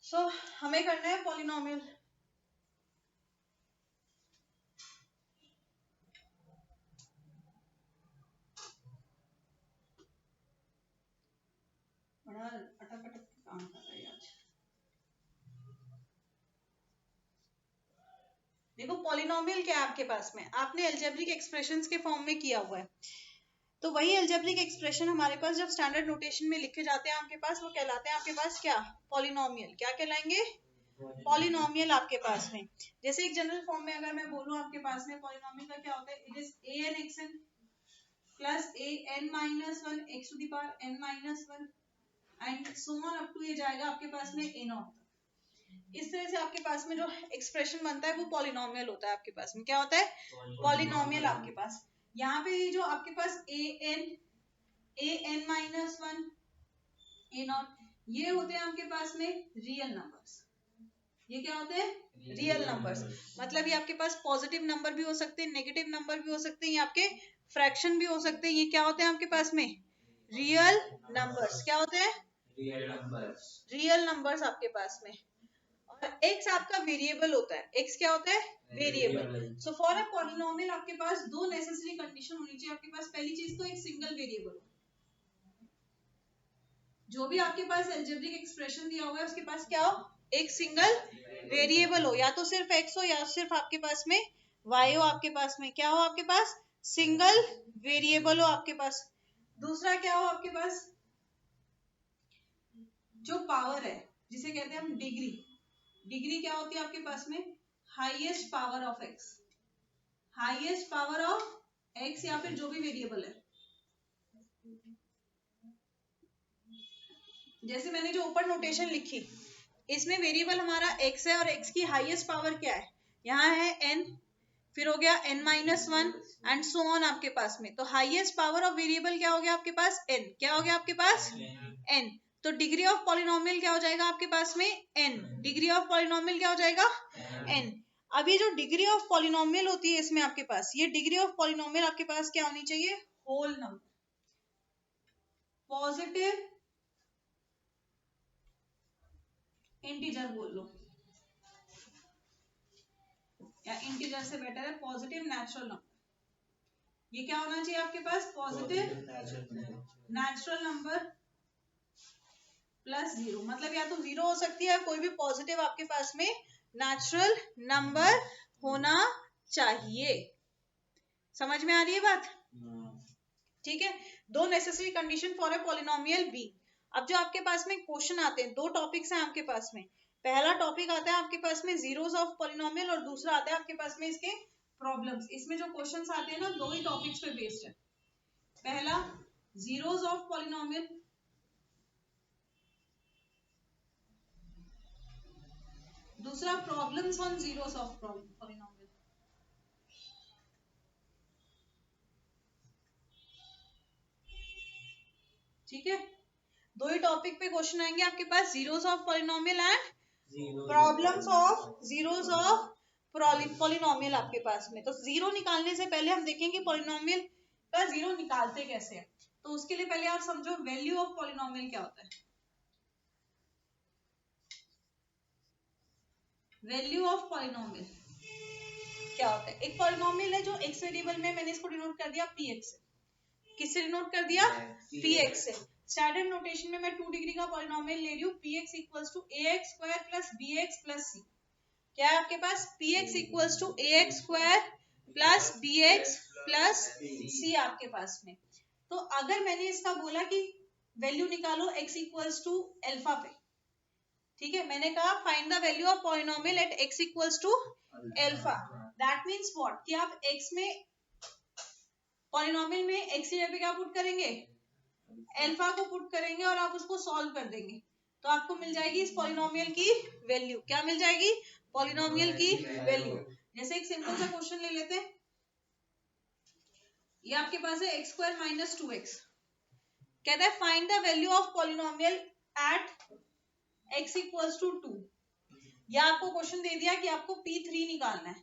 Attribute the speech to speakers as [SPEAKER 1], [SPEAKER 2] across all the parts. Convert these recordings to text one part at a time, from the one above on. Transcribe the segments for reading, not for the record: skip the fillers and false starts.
[SPEAKER 1] सो हमें करना है पॉलिनोमियल। बड़ा अटक अटक काम कर रहा है आज। देखो पॉलिनोमियल क्या है आपके पास में, आपने अलजेब्रिक एक्सप्रेशंस के फॉर्म में किया हुआ है, तो वही अलजेब्रिक एक्सप्रेशन हमारे पास जब स्टैंडर्ड नोटेशन में लिखे जाते हैं आपके पास, वो कहलाते हैं आपके पास क्या, पॉलिनोमियल। क्या कहलाएंगे, पॉलिनोमियल आपके पास में। जैसे एक जनरल फॉर्म में अगर मैं बोलूं आपके पास में पॉलिनोमियल का क्या होता है, it is an xn plus an minus one x to the power n minus one and so on up to ये जाएगा आपके पास में a नॉट। इस तरह से आपके पास में जो एक्सप्रेशन बनता है वो पॉलिनोमियल होता है आपके पास में। क्या होता है, पॉलिनोमियल आपके पास। यहाँ पे जो आपके पास an minus one A not, ये होते हैं आपके पास में रियल नंबर्स। ये क्या होते हैं, रियल नंबर्स। मतलब ये आपके पास पॉजिटिव नंबर भी हो सकते हैं, नेगेटिव नंबर भी हो सकते हैं, ये आपके फ्रैक्शन भी हो सकते हैं। ये क्या होते हैं आपके पास में, रियल नंबर्स। क्या होते हैं, रियल नंबर्स, रियल नंबर्स आपके पास में। और x आपका वेरिएबल होता है। x क्या होता है, variable. So for a polynomial आपके पास दो नेसेसरी कंडीशन होनी चाहिए आपके पास। पहली चीज तो एक सिंगल वेरिएबल, जो भी आपके पास अलजेब्रिक एक्सप्रेशन दिया हुआ है उसके पास क्या हो, एक सिंगल वेरिएबल हो, या तो सिर्फ x हो या सिर्फ आपके पास में y हो। आपके पास में क्या हो, आपके पास सिंगल वेरिएबल हो आपके पास। दूसरा क्या हो आपके पास, जो पावर है जिसे कहते हैं हम डिग्री। डिग्री क्या होती है आपके पास में, highest power of x, highest power of x या फिर जो भी वेरिएबल है। जैसे मैंने जो ऊपर नोटेशन लिखी, इसमें वेरिएबल हमारा x है और x की हाईएस्ट पावर क्या है, यहाँ है n, फिर हो गया n minus one and so on आपके पास में। तो हाईएस्ट पावर ऑफ वेरिएबल क्या हो गया आपके पास, n। क्या हो गया आपके पास, n। तो डिग्री ऑफ पॉलिनोमियल क्या हो जाएगा आपके पास में, n। डिग्री ऑफ पॉलिनोमियल क्या हो जाएगा, n। अभी जो डिग्री ऑफ पॉलिनोमियल होती है इसमें आपके पास, ये डिग्री ऑफ पॉलिनोमियल आपके पास क्या होनी चाहिए, होल नंबर, पॉजिटिव इंटीजर बोल लो, या इंटीजर से बेटर है पॉजिटिव नेचुरल नंबर। ये क्या होना चाहिए आपके पास, positive natural number plus zero. मतलब या तो जीरो हो सकती है, कोई भी पॉजिटिव आपके पास में नेचुरल नंबर होना चाहिए। समझ में आ रही है बात, ठीक है। दो necessary condition for a polynomial be. अब जो आपके पास में क्वेश्चन आते हैं, दो टॉपिक्स हैं आपके पास में। पहला टॉपिक आता है आपके पास में जीरोस ऑफ पॉलिनोमियल और दूसरा आता है आपके पास में इसके प्रॉब्लम्स। इसमें जो क्वेश्चंस आते हैं ना, दो ही टॉपिक्स पे बेस्ड है। पहला जीरोस ऑफ पॉलिनोमियल, दूसरा problems on zeros of polynomial. ठीक है, दो ही टॉपिक पे क्वेश्चन आएंगे आपके पास, zeros of polynomial and problems of zeros of polynomial आपके पास में। तो जीरो निकालने से पहले हम देखेंगे पॉलिनोमियल का जीरो निकालते कैसे हैं। तो उसके लिए पहले आप समझो वैल्यू ऑफ पॉलिनोमियल क्या होता है। वैल्यू ऑफ पॉलिनोमियल क्या होता है, एक पॉलिनोमियल है जो एक्स वेरिएबल में, मैंने इसको डिनोट कर दिया px से। किससे डिनोट कर दिया, px से। स्टैंडर्ड नोटेशन में मैं 2 डिग्री का पॉलिनोमियल ले रही हूँ, px equals to ax square plus bx plus c। क्या है आपके पास, px equals to ax square plus bx plus c आपके पास में। तो अगर मैंने इसका बोला कि वैल्यू निकालो x इक्वल्स टू अल्फा पे, ठीक है, मैंने कहा find the value of polynomial at x equals to alpha. That means what, कि आप x में, पॉलिनोमियल में x की जगह पे क्या पुट करेंगे, अल्फा को पुट करेंगे और आप उसको सॉल्व कर देंगे, तो आपको मिल जाएगी इस पॉलिनोमियल की वैल्यू। क्या मिल जाएगी, पॉलिनोमियल की वैल्यू। जैसे एक सिंपल सा क्वेश्चन ले लेते हैं, ये आपके पास है एक्स स्क्वायर माइनस 2x। कहता है find the value of polynomial at x equals to 2। या आपको क्वेश्चन दे दिया कि आपको p3 निकालना है,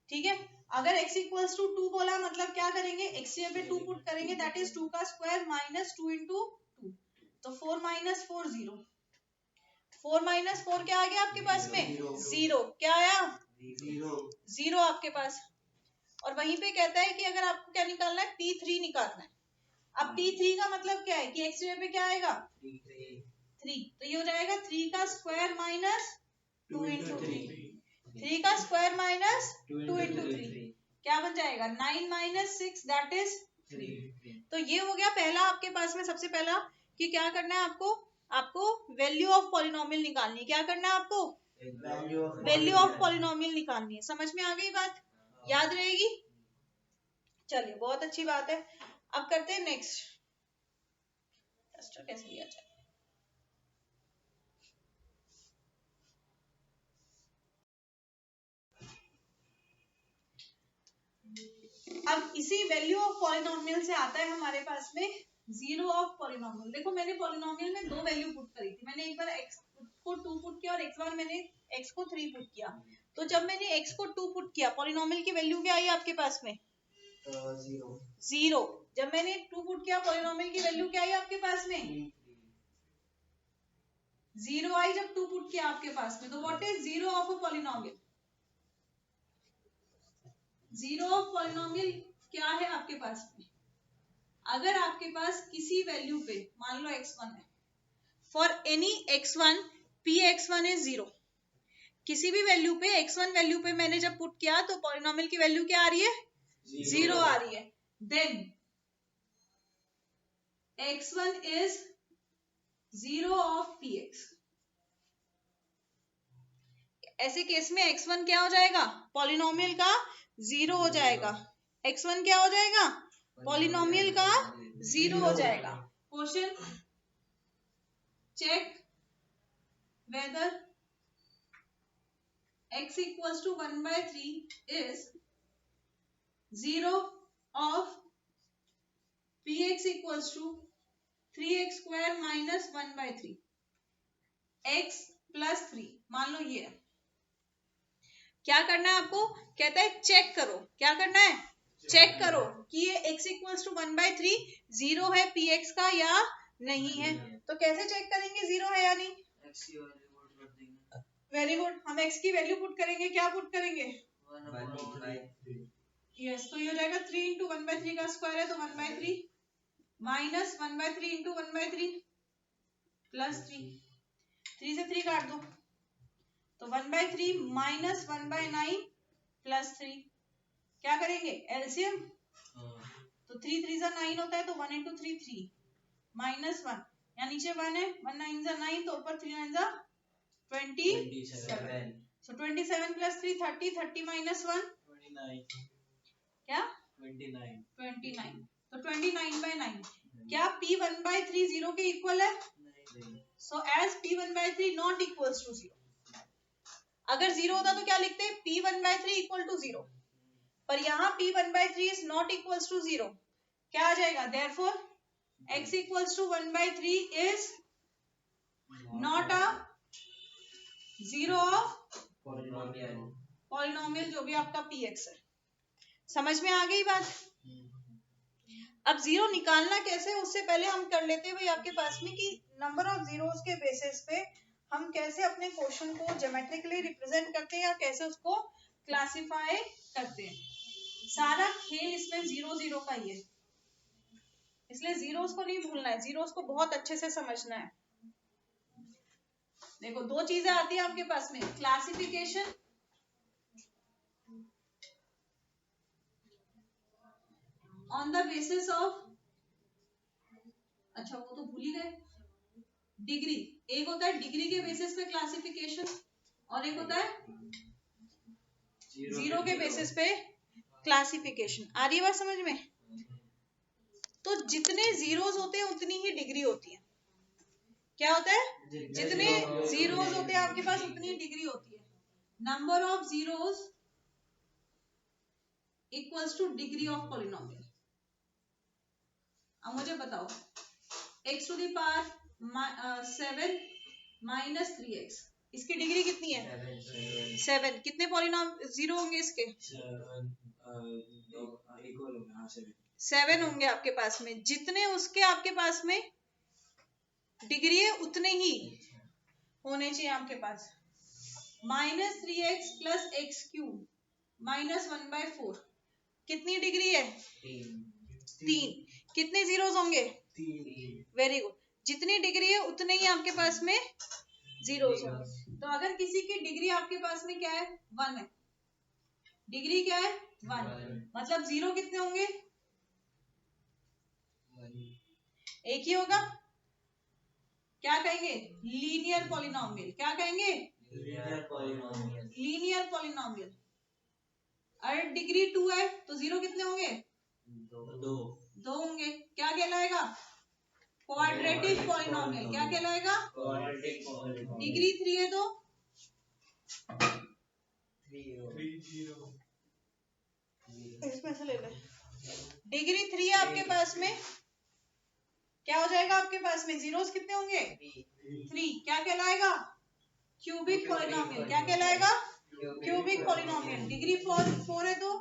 [SPEAKER 1] ठीक है। अगर x इक्वल्स टू 2 बोला, मतलब क्या करेंगे, x की जगह पे 2 पुट करेंगे, दैट इज 2 का स्क्वायर माइनस 2 इंटू 2, तो 4 माइनस 4 0। 4 माइनस 4 क्या आ गया आपके पास में? 0। क्या आया? 0 आपके पास। और वहीं पे कहता है कि अगर आपको क्या निकालना है? P3 निकालना है। अब P3 का मतलब क्या है कि x जगह पे क्या आएगा? 3। तो ये हो जाएगा 3 का स्क्वायर माइनस 2 इंटू 3। 3 का स्क्वायर माइनस 2 इंटू 3 क्या बन जाएगा? 9 माइनस 6 दैट इज 3। तो ये हो गया पहला आपके पास में सबसे पहला कि क्या करना है आपको? आपको वैल्यू ऑफ पॉलिनोमियल निकालनी है। क्या करना है आपको? वैल्यू ऑफ पॉलिनोमियल निकालनी है। समझ में आ गई बात? याद रहेगी? चलिए बहुत अच्छी बात है। अब करते हैं नेक्स्ट। कैसे लिया जाए? अब इसी वैल्यू ऑफ पॉलिनोमियल से आता है हमारे पास में जीरो ऑफ पॉलिनोमियल। देखो मैंने पॉलिनोमियल में 2 वैल्यू पुट करी थी। मैंने एक बार x को 2 पुट किया और एक बार मैंने x को 3 पुट किया। तो जब मैंने x को 2 पुट किया पॉलिनोमियल की वैल्यू क्या आई आपके पास में? 0। जब मैंने 2 पुट किया पॉलिनोमियल की वैल्यू क्या आई आपके पास में? 0 आई जब 2 पुट किया आपके पास में। तो what is zero of a polynomial? Zero of polynomial क्या है आपके पास में? अगर आपके पास किसी वैल्यू पे मान लो x1 है, for any x1 p(x1) is 0। किसी भी वैल्यू पे x1 वैल्यू पे मैंने जब पुट किया तो पॉलिनोमियल की वैल्यू क्या आ रही है? 0 आ रही है। Then x1 is 0 of px। ऐसे केस में x1 क्या हो जाएगा? पॉलिनोमियल का 0 हो जाएगा। x1 क्या हो जाएगा? पॉलिनोमियल का 0 हो जाएगा। Question check whether x equals to 1/3 is 0 of px equals to 3x square minus 1/3 x plus 3। मान लो ये क्या करना है आपको? कहता है चेक करो। क्या करना है? चेक करो कि ये x equals to 1/3 0 है px का या नहीं है। तो कैसे चेक करेंगे 0 है या नहीं? Very good. हम x की वैल्यू पुट करेंगे। क्या पुट करेंगे? 1/3। यस, तो ये हो जाएगा 3 इंटू 1/3 का स्क्वायर है तो 1/3 माइनस 1/3 इंटू 1/3 प्लस 3। 3 से 3 काट दो तो 1/3 माइनस 1/9 प्लस 3। क्या करेंगे? एलसीएम। तो 3 3 जा 9 होता है तो 1 इंटू 3 3 माइनस 1 यहाँ नीचे 1 है 1 9 जा 9 तो ऊपर 3 9 जा 27। So 27 plus 3 30 30 minus 1 29। क्या? 29। तो 29/9 क्या p 1/3 0 के इक्वल है? So as p 1/3 not equals to 0। अगर 0 होता तो क्या लिखते? p 1/3 equal to 0। पर यहाँ p 1/3 is not equals to 0। क्या आ जाएगा? Therefore x equals to 1/3 is not a 0 of polynomial जो भी आपका px है। समझ में आ गई बात? अब 0 निकालना कैसे उससे पहले हम कर लेते हैं भाई आपके पास में कि नंबर ऑफ जीरोस के बेसिस पे हम कैसे अपने क्वेश्चन को ज्योमेट्रिकली रिप्रेजेंट करते हैं या कैसे उसको क्लासिफाई करते हैं। सारा खेल इसमें 0 0 का ही है, इसलिए जीरोस को नहीं भूलना है, जीरोस को बहुत अच्छे से समझना है। देखो 2 चीजें आती है आपके पास में, classification on the basis of, अच्छा वो तो भूल ही गए, डिग्री। एक होता है डिग्री के बेसिस पे क्लासिफिकेशन और एक होता है जीरो के बेसिस पे क्लासिफिकेशन। आ रही है बात समझ में? तो जितने जीरोस होते हैं उतनी ही डिग्री होती है। क्या होता है? जितने जीरोस होते हैं आपके पास उतनी ही डिग्री होती है। Number of zeros equals to degree of polynomial. अब मुझे बताओ x to the power 7 minus 3x इसकी डिग्री कितनी है? 7। कितने पॉलिनोमियल जीरो होंगे इसके? 7 होंगे आपके पास में। जितने उसके आपके पास में डिग्री है उतने ही होने चाहिए आपके पास। -3x प्लस एक्स क्यूब -1/4 कितनी डिग्री है? 3। कितने जीरोस होंगे?
[SPEAKER 2] 3।
[SPEAKER 1] Very good. जितनी डिग्री है उतने ही आपके पास में जीरोस होंगे। तो अगर किसी की डिग्री आपके पास में क्या है? 1 है। डिग्री क्या है? 1। मतलब जीरो कितने होंगे? एक ही होगा। क्या कहेंगे? Linear polynomial. क्या कहेंगे? Linear polynomial. अगर डिग्री 2 है तो जीरो कितने होंगे? 2 होंगे। क्या कहलाएगा? Quadratic polynomial. क्या कहलाएगा? डिग्री 3 है तो 3 इसमें से ले ले। डिग्री 3 है आपके पास में, क्या हो जाएगा आपके पास में? जीरोस कितने होंगे? 3। क्या कहलाएगा? Cubic polynomial. क्या कहलाएगा? Cubic polynomial. डिग्री 4 है तो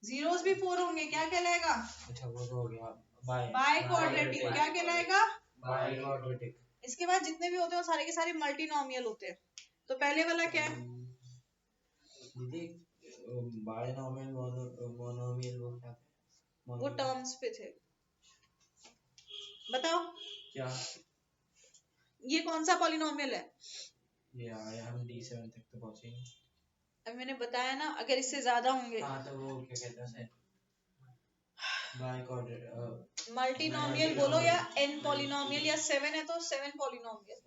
[SPEAKER 1] जीरोस भी 4 होंगे। क्या कहलाएगा?
[SPEAKER 2] अच्छा वो तो हो गया
[SPEAKER 1] बाय क्वाड्रेटिक। क्या कहलाएगा?
[SPEAKER 2] By quadratic.
[SPEAKER 1] इसके बाद जितने भी होते हैं वो सारे के सारे मल्टीनोमियल होते हैं। तो पहले वाला क्या है?
[SPEAKER 2] बायनोमियल मोनोमियल वो क्या थे?
[SPEAKER 1] वो टर्म्स पे थे। बताओ
[SPEAKER 2] क्या
[SPEAKER 1] ये कौन सा पॉलिनोमियल है?
[SPEAKER 2] ये आया हम D7 तक तो पहुंचेंगे।
[SPEAKER 1] अब मैंने बताया ना अगर इससे ज्यादा होंगे।
[SPEAKER 2] हाँ तो वो क्या कहते हैं बाय क्वाड्रेटिक
[SPEAKER 1] मल्टीनोमियल बोलो या n पॉलिनोमियल या 7 है तो 7 पॉलिनोमियल।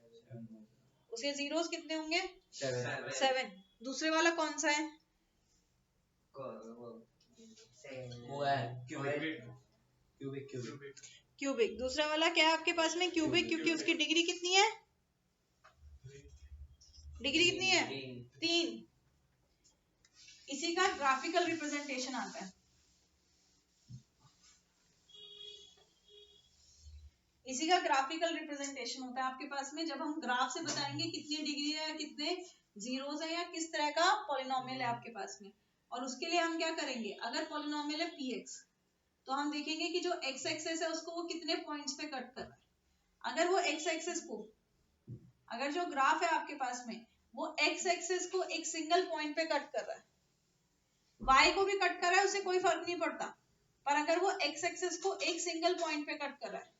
[SPEAKER 1] उसके जीरोस कितने होंगे? 7। दूसरे वाला कौन सा है?
[SPEAKER 2] वो है क्यूबिक।
[SPEAKER 1] क्यूबिक। दूसरा वाला क्या है आपके पास में? क्यूबिक, क्योंकि उसकी डिग्री कितनी है? डिग्री कितनी है? 3। इसी का ग्राफिकल रिप्रेजेंटेशन आता है। इसी का ग्राफिकल रिप्रेजेंटेशन होता है आपके पास में, जब हम ग्राफ से बताएंगे कितनी डिग्री है, कितने जीरोस है या किस तरह का पॉलिनोमियल है आपके पास में। और उसके लिए हम क्या करेंगे? अगर पॉलिनोमियल है px तो हम देखेंगे कि जो x एक्सेस है उसको वो कितने पॉइंट्स पे कट कर रहा है। अगर वो x एक्सेस को, अगर जो ग्राफ है आपके पास में वो x एक्सेस को एक सिंगल पॉइंट पे कट कर रहा है, y को भी कट कर रहा है, उससे कोई फर्क नहीं पड़ता। पर अगर वो x एक्सेस को एक सिंगल पॉइंट पे कट कर रहा है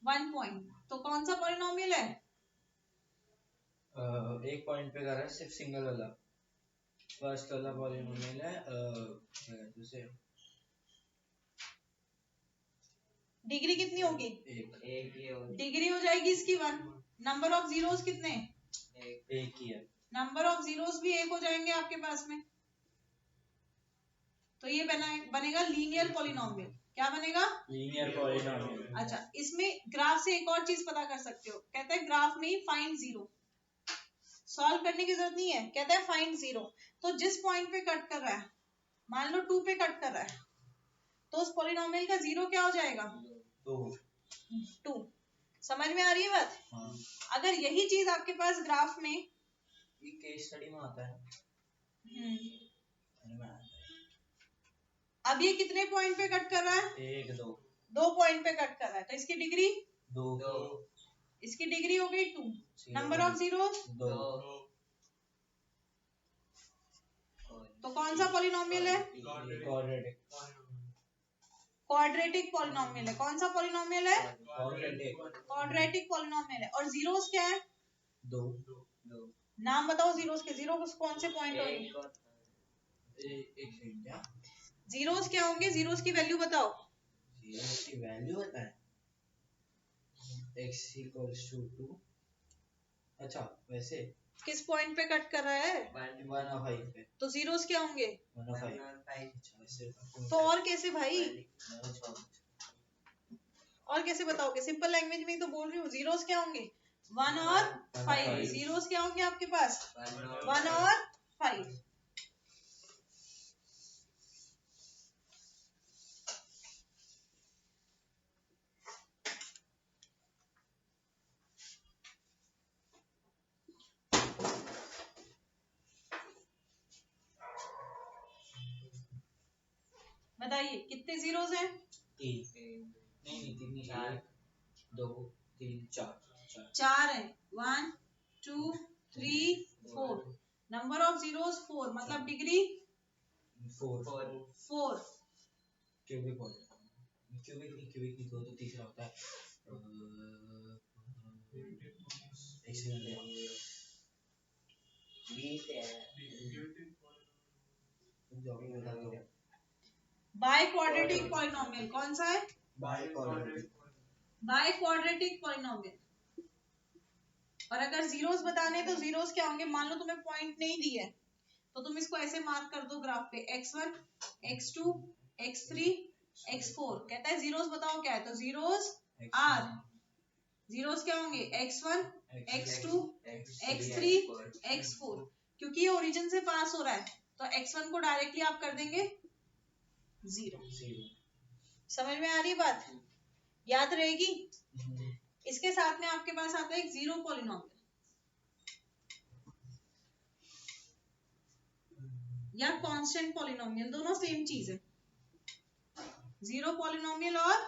[SPEAKER 1] 1 पॉइंट, तो कौन सा पॉलिनोमियल है?
[SPEAKER 2] एक पॉइंट पे कर रहा है सिर्फ सिंगल वाला। फर्स्ट वाला पॉलिनोमियल है दूसरे
[SPEAKER 1] डिग्री कितनी होगी?
[SPEAKER 2] एक ही होगी।
[SPEAKER 1] डिग्री हो जाएगी इसकी 1। नंबर ऑफ जीरोस कितने?
[SPEAKER 2] एक ही है।
[SPEAKER 1] नंबर ऑफ जीरोस भी एक हो जाएंगे आपके पास में। तो ये बनेगा लीनियर पॉलिनोमियल। क्या बनेगा?
[SPEAKER 2] Linear polynomial.
[SPEAKER 1] अच्छा, इसमें ग्राफ से एक और चीज पता कर सकते हो। कहता है ग्राफ में फाइंड जीरो। सॉल्व करने की जरूरत नहीं है, कहता है फाइंड जीरो। तो जिस पॉइंट पे कट कर रहा है, मान लो 2 पे कट कर रहा है, तो उस पॉलिनोमियल का जीरो क्या हो जाएगा? 2। समझ में आ रही है बात?
[SPEAKER 2] हाँ।
[SPEAKER 1] अगर यही चीज आपके पास ग्राफ में,
[SPEAKER 2] ये केस स्टडी में आता है।
[SPEAKER 1] अब ये कितने पॉइंट पे कट कर रहा है?
[SPEAKER 2] 1 2
[SPEAKER 1] 2 पॉइंट पे कट कर रहा है, तो इसकी डिग्री
[SPEAKER 2] 2
[SPEAKER 1] इसकी डिग्री हो गई 2। Number of zeros
[SPEAKER 2] 2।
[SPEAKER 1] तो कौन सा पॉलिनोमियल है? क्वाड्रेटिक पॉलिनोमियल है। कौन सा पॉलिनोमियल है? क्वाड्रेटिक पॉलिनोमियल है। और जीरोस क्या है?
[SPEAKER 2] 2।
[SPEAKER 1] नाम बताओ जीरोस के। जीरोस कौन से पॉइंट होंगे? जीरोस क्या होंगे? जीरोस की वैल्यू बताओ।
[SPEAKER 2] जीरोस की वैल्यू होता है x इक्वल्स टू 2। अच्छा वैसे
[SPEAKER 1] किस पॉइंट पे कट कर रहा है?
[SPEAKER 2] 1/5 पे।
[SPEAKER 1] तो जीरोस क्या होंगे?
[SPEAKER 2] 1/5।
[SPEAKER 1] तो और कैसे भाई? और कैसे बताओगे? सिंपल लैंग्वेज में ही तो बोल रही हूँ। जीरोस क्या होंगे? 1 और 5। जीरोस क्या होंगे आपके पास? 1 और 5। बताइए कितने जीरोस हैं?
[SPEAKER 2] 3 नहीं 3 नहीं 4। 2 3 4
[SPEAKER 1] 4 है, 1 2 3 4, नंबर ऑफ जीरोस 4, मतलब डिग्री 4।
[SPEAKER 2] क्यूबिक नहीं, दो तो तीसरा होता है
[SPEAKER 1] बाय क्वाड्रेटिक पॉलिनोमियल कौन सा है?
[SPEAKER 2] By
[SPEAKER 1] quadratic polynomial. और अगर जीरोस बताने तो जीरोस क्या होंगे? मान लो तुम्हें पॉइंट नहीं दिया है तो तुम इसको ऐसे मार्क कर दो ग्राफ पे, x1 x2 x3 x4। कहता है जीरोस बताओ क्या है, तो जीरोस आर, जीरोस क्या होंगे? x1 x2 x3 x4। क्योंकि ये ओरिजिन से पास हो रहा है तो x1 को डायरेक्टली आप कर देंगे 0। समझ में आ रही बात? याद रहेगी? इसके साथ में आपके पास आता है एक जीरो पॉलिनोमियल या कांस्टेंट पॉलिनोमियल, दोनों सेम चीज है। जीरो पॉलिनोमियल और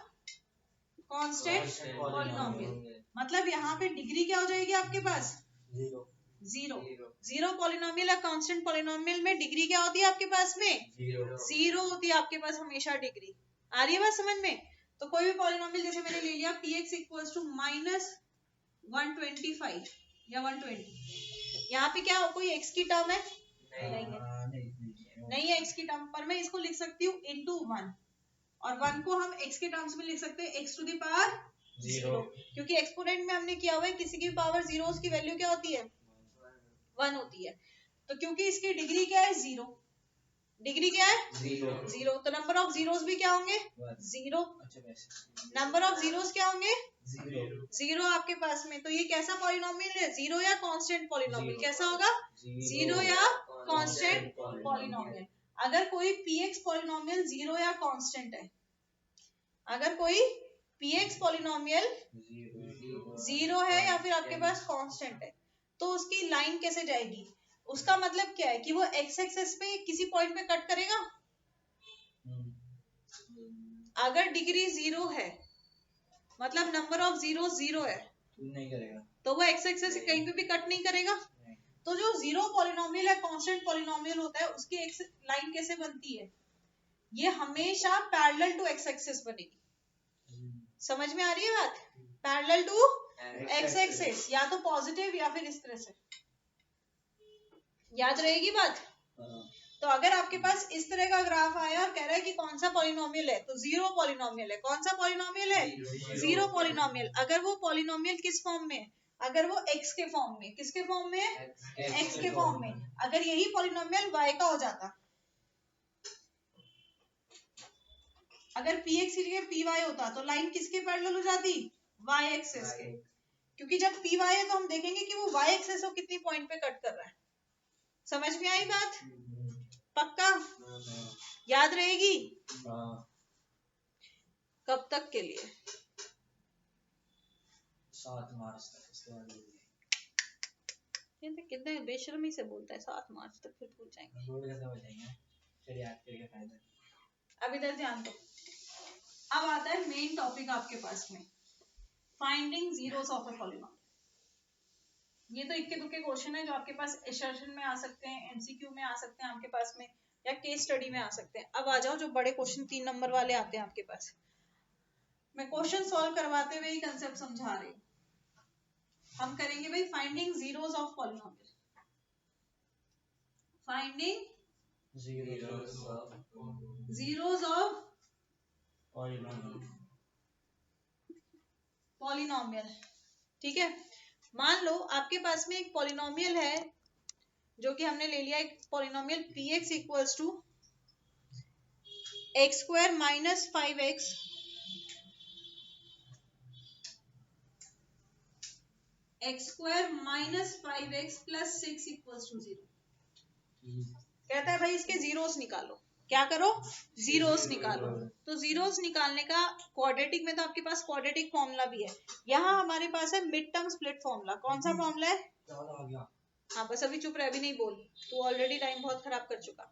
[SPEAKER 1] कांस्टेंट पॉलिनोमियल, मतलब यहाँ पे डिग्री क्या हो जाएगी आपके पास? जीरो। जीरो पॉलिनोमियल या कांस्टेंट पॉलिनोमियल में डिग्री क्या होती है आपके पास में? जीरो होती है आपके पास हमेशा डिग्री। आ रही है बात समझ में? तो कोई भी पॉलिनोमियल जैसे मैंने ले लिया px इक्वल्स टू -125 या 120, यहाँ पे क्या कोई x की टर्म है? नहीं है x की टर्म, पर मैं इसको लिख सकती हूँ into 1, और 1 को हम x के टर्म्स में लिख सकते हैं x टू द पावर 0, क्योंकि एक्सपोनेंट में हमने किया हुआ है किसी की पावर 0 उसकी वैल्यू क्या होती है? 1 होती है। तो क्योंकि इसकी डिग्री क्या है? 0। डिग्री क्या है? 0। तो नंबर ऑफ जीरोस भी क्या होंगे? 0। नंबर ऑफ जीरोस क्या होंगे? 0 आपके पास में। तो ये कैसा पॉलिनोमियल है? जीरो या कांस्टेंट पॉलिनोमियल? कैसा होगा? जीरो या कांस्टेंट पॉलिनोमियल। अगर कोई px पॉलिनोमियल जीरो या कांस्टेंट है, अगर कोई px पॉलिनोमियल जीरो है या फिर आपके पास कांस्टेंट है, तो उसकी लाइन कैसे जाएगी? उसका मतलब क्या है कि वो x एक्सिस पे किसी पॉइंट पे कट करेगा। अगर डिग्री 0 है मतलब नंबर ऑफ जीरो 0 है,
[SPEAKER 2] नहीं करेगा
[SPEAKER 1] तो वो x एक्सिस कहीं पे भी कट नहीं करेगा। तो जो जीरो पॉलिनोमियल या कांस्टेंट पॉलिनोमियल होता है उसकी एक लाइन कैसे बनती है? ये हमेशा पैरेलल टू x एक्सिस बनेगी। समझ में आ रही है बात? पैरेलल टू x एक्सिस, या तो पॉजिटिव या फिर इस तरह से। याद रहेगी बात? तो अगर आपके पास इस तरह का ग्राफ आया और कह रहा है कि कौन सा पॉलिनोमियल है, तो जीरो पॉलिनोमियल है। कौन सा पॉलिनोमियल है? Zero polynomial. अगर वो पॉलिनोमियल किस फॉर्म में? अगर वो x के फॉर्म में, किसके फॉर्म में? x के फॉर्म में। अगर यही पॉलिनोमियल y का हो जाता, अगर px की जगह py होता, तो लाइन किसके पैरेलल हो जाती? y एक्सिस के। क्योंकि जब py है तो हम देखेंगे कि वो y एक्सिस को कितनी पॉइंट पे कट कर रहा है। समझ में आई बात? पक्का? याद रहेगी? कब तक के लिए?
[SPEAKER 2] 7 मार्च तक। इसके बाद
[SPEAKER 1] कितने बेशर्मी से बोलता है 7 मार्च तक, फिर भूल जाएंगे।
[SPEAKER 2] रोड कैसे हो जाएंगे? फिर याद करके फायदा।
[SPEAKER 1] अब इधर ध्यान दो। अब आता है मेन टॉपिक आपके पास में, finding zeros of a polynomial. ये तो इक्के दुक्के क्वेश्चन है जो आपके पास एसर्शन में आ सकते हैं, एमसीक्यू में आ सकते हैं आपके पास में, या केस स्टडी में आ सकते हैं। अब आ जाओ जो बड़े क्वेश्चन 3 नंबर वाले आते हैं आपके पास। मैं क्वेश्चन सॉल्व करवाते हुए ही कंसेप्ट समझा रही हूँ। हम करेंगे भाई finding zeros of polynomial. Finding zeros of polynomial. ठीक है, मान लो आपके पास में एक पॉलिनोमियल है जो कि हमने ले लिया एक polynomial px equals to x square minus 5x x square minus 5x plus 6 equals to 0। कहता है भाई इसके जीरोस निकालो। क्या करो? जीरोस निकालो। तो जीरोस निकालने का क्वाड्रेटिक में तो आपके पास क्वाड्रेटिक फॉर्मूला भी है। यहाँ हमारे पास है मिड टर्म स्प्लिट फॉर्मूला। कौन सा फॉर्मूला है? हाँ बस अभी चुप रह, अभी नहीं बोल, तू ऑलरेडी टाइम बहुत खराब कर चुका।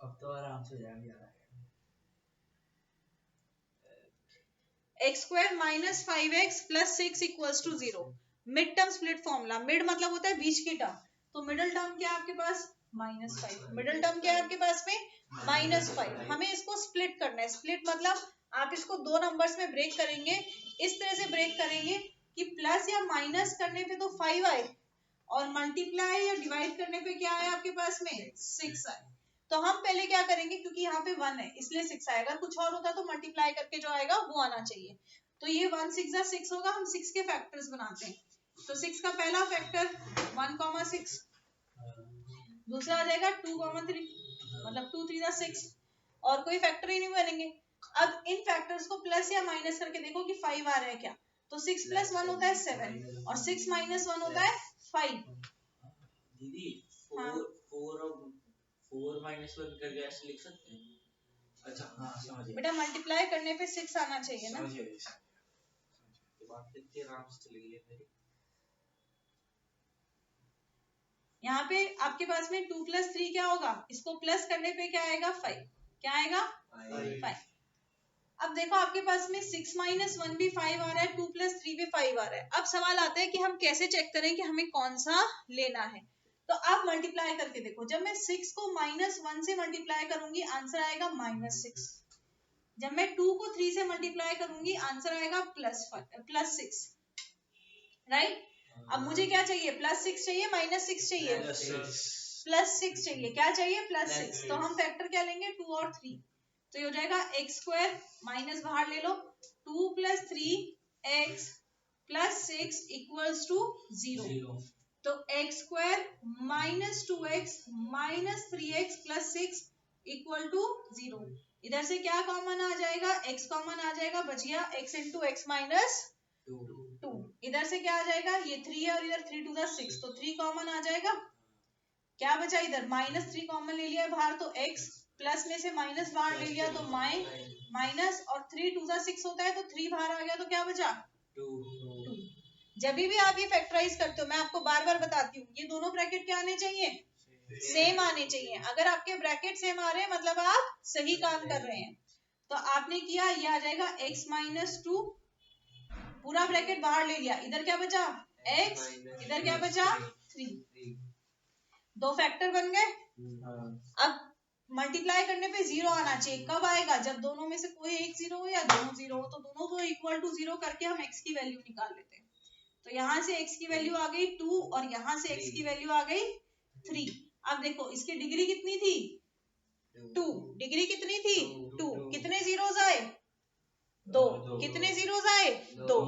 [SPEAKER 2] अब तो आराम से जाएंगे।
[SPEAKER 1] X square minus 5x plus 6 equals to 0। Mid term split formula, mid मतलब होता है बीच की टर्म, तो मिडल टर्म क्या है आपके पास -5, मिडल टर्म क्या है आपके पास में -5। हमें इसको स्प्लिट करना है, स्प्लिट मतलब आप इसको दो नंबर्स में ब्रेक करेंगे, इस तरह से ब्रेक करेंगे कि प्लस या माइनस करने पे तो 5 आए और मल्टीप्लाई या डिवाइड करने पे क्या आए आपके पास में 6 आए। तो हम पहले क्या करेंगे, क्योंकि यहाँ पे 1 है इसलिए 6 आएगा, अगर कुछ और होता तो मल्टीप्लाई करके जो आएगा वो आना चाहिए। तो ये 1 6 6 होगा, हम 6 के फैक्टर्स बनाते हैं। तो 6 का पहला फैक्टर 1,6, दूसरा आ जाएगा 2,3, मतलब 2 3 6, और कोई फैक्टर ही नहीं बनेंगे। अब इन फैक्टर्स को प्लस या माइनस करके देखो कि 5 आ रहा है क्या, तो 6 प्लस 1 होता है 7 और 6 माइनस 1 होता है 5।
[SPEAKER 2] दीदी
[SPEAKER 1] हाँ
[SPEAKER 2] 4 माइनस 1 करके ऐसे लिख सकते हैं? अच्छा हाँ समझ गया
[SPEAKER 1] बेटा, मल्टीप्लाई करने पे 6 आना चाहिए ना।
[SPEAKER 2] समझ गया तो बात कितनी आराम से चली गई मेरी।
[SPEAKER 1] यहाँ पे आपके पास में 2 + 3 क्या होगा, इसको प्लस करने पे क्या आएगा 5, क्या आएगा 5। अब देखो आपके पास में 6 माइनस 1 भी 5 आ रहा है, 2 + 3 भी 5 आ रहा है। अब सवाल आता है कि हम कैसे चेक करें कि हमें कौन सा लेना है। तो आप मल्टीप्लाई करके देखो, जब मैं 6 को -1 से मल्टीप्लाई करूंगी आंसर आएगा -6, जब मैं 2 को 3 से मल्टीप्लाई करूंगी आंसर आएगा +6, राइट। अब मुझे क्या चाहिए, +6 चाहिए -6 चाहिए, +6 चाहिए, क्या चाहिए +6। तो हम फैक्टर क्या लेंगे 2 और 3, तो ये हो जाएगा x स्क्वायर माइनस बाहर ले लो 2 + 3x + 6 इक्वल्स टू 0। तो x square -2x - 3x + 6 equal to 0। इधर से क्या कॉमन आ जाएगा, x कॉमन आ जाएगा, बचिया x × x - 2। इधर से क्या आ जाएगा, ये 3 है और इधर 3 × 2 = 6, तो 3 कॉमन आ जाएगा। क्या बचा इधर, -3 कॉमन ले लिया बाहर तो x, प्लस में से माइनस बाहर ले लिया तो माइनस, और 3 × 2 = 6 होता है, तो 3 बाहर आ गया तो क्या बचा 2। जब भी आप ये फैक्टराइज करते हो, मैं आपको बार बार बताती हूँ, ये दोनों ब्रैकेट क्या आने चाहिए, सेम आने चाहिए। अगर आपके ब्रैकेट सेम आ रहे हैं मतलब आप सही काम कर रहे हैं। तो आपने किया, ये आ जाएगा x - 2, पूरा ब्रैकेट बाहर ले लिया, इधर क्या बचा x, इधर क्या बचा 3, दो फैक्टर बन गए। अब मल्टीप्लाई करने पे 0 आना चाहिए, कब आएगा, जब दोनों में से कोई एक 0 हो या दोनों 0 हो, तो दोनों को इक्वल टू 0 करके हम x की वैल्यू निकाल लेते हैं। तो यहाँ से x की वैल्यू आ गई 2 और यहाँ से x की वैल्यू आ गई 3। अब देखो इसकी डिग्री कितनी थी 2, डिग्री कितनी थी 2, कितने जीरोस आए 2, कितने जीरोस आए 2,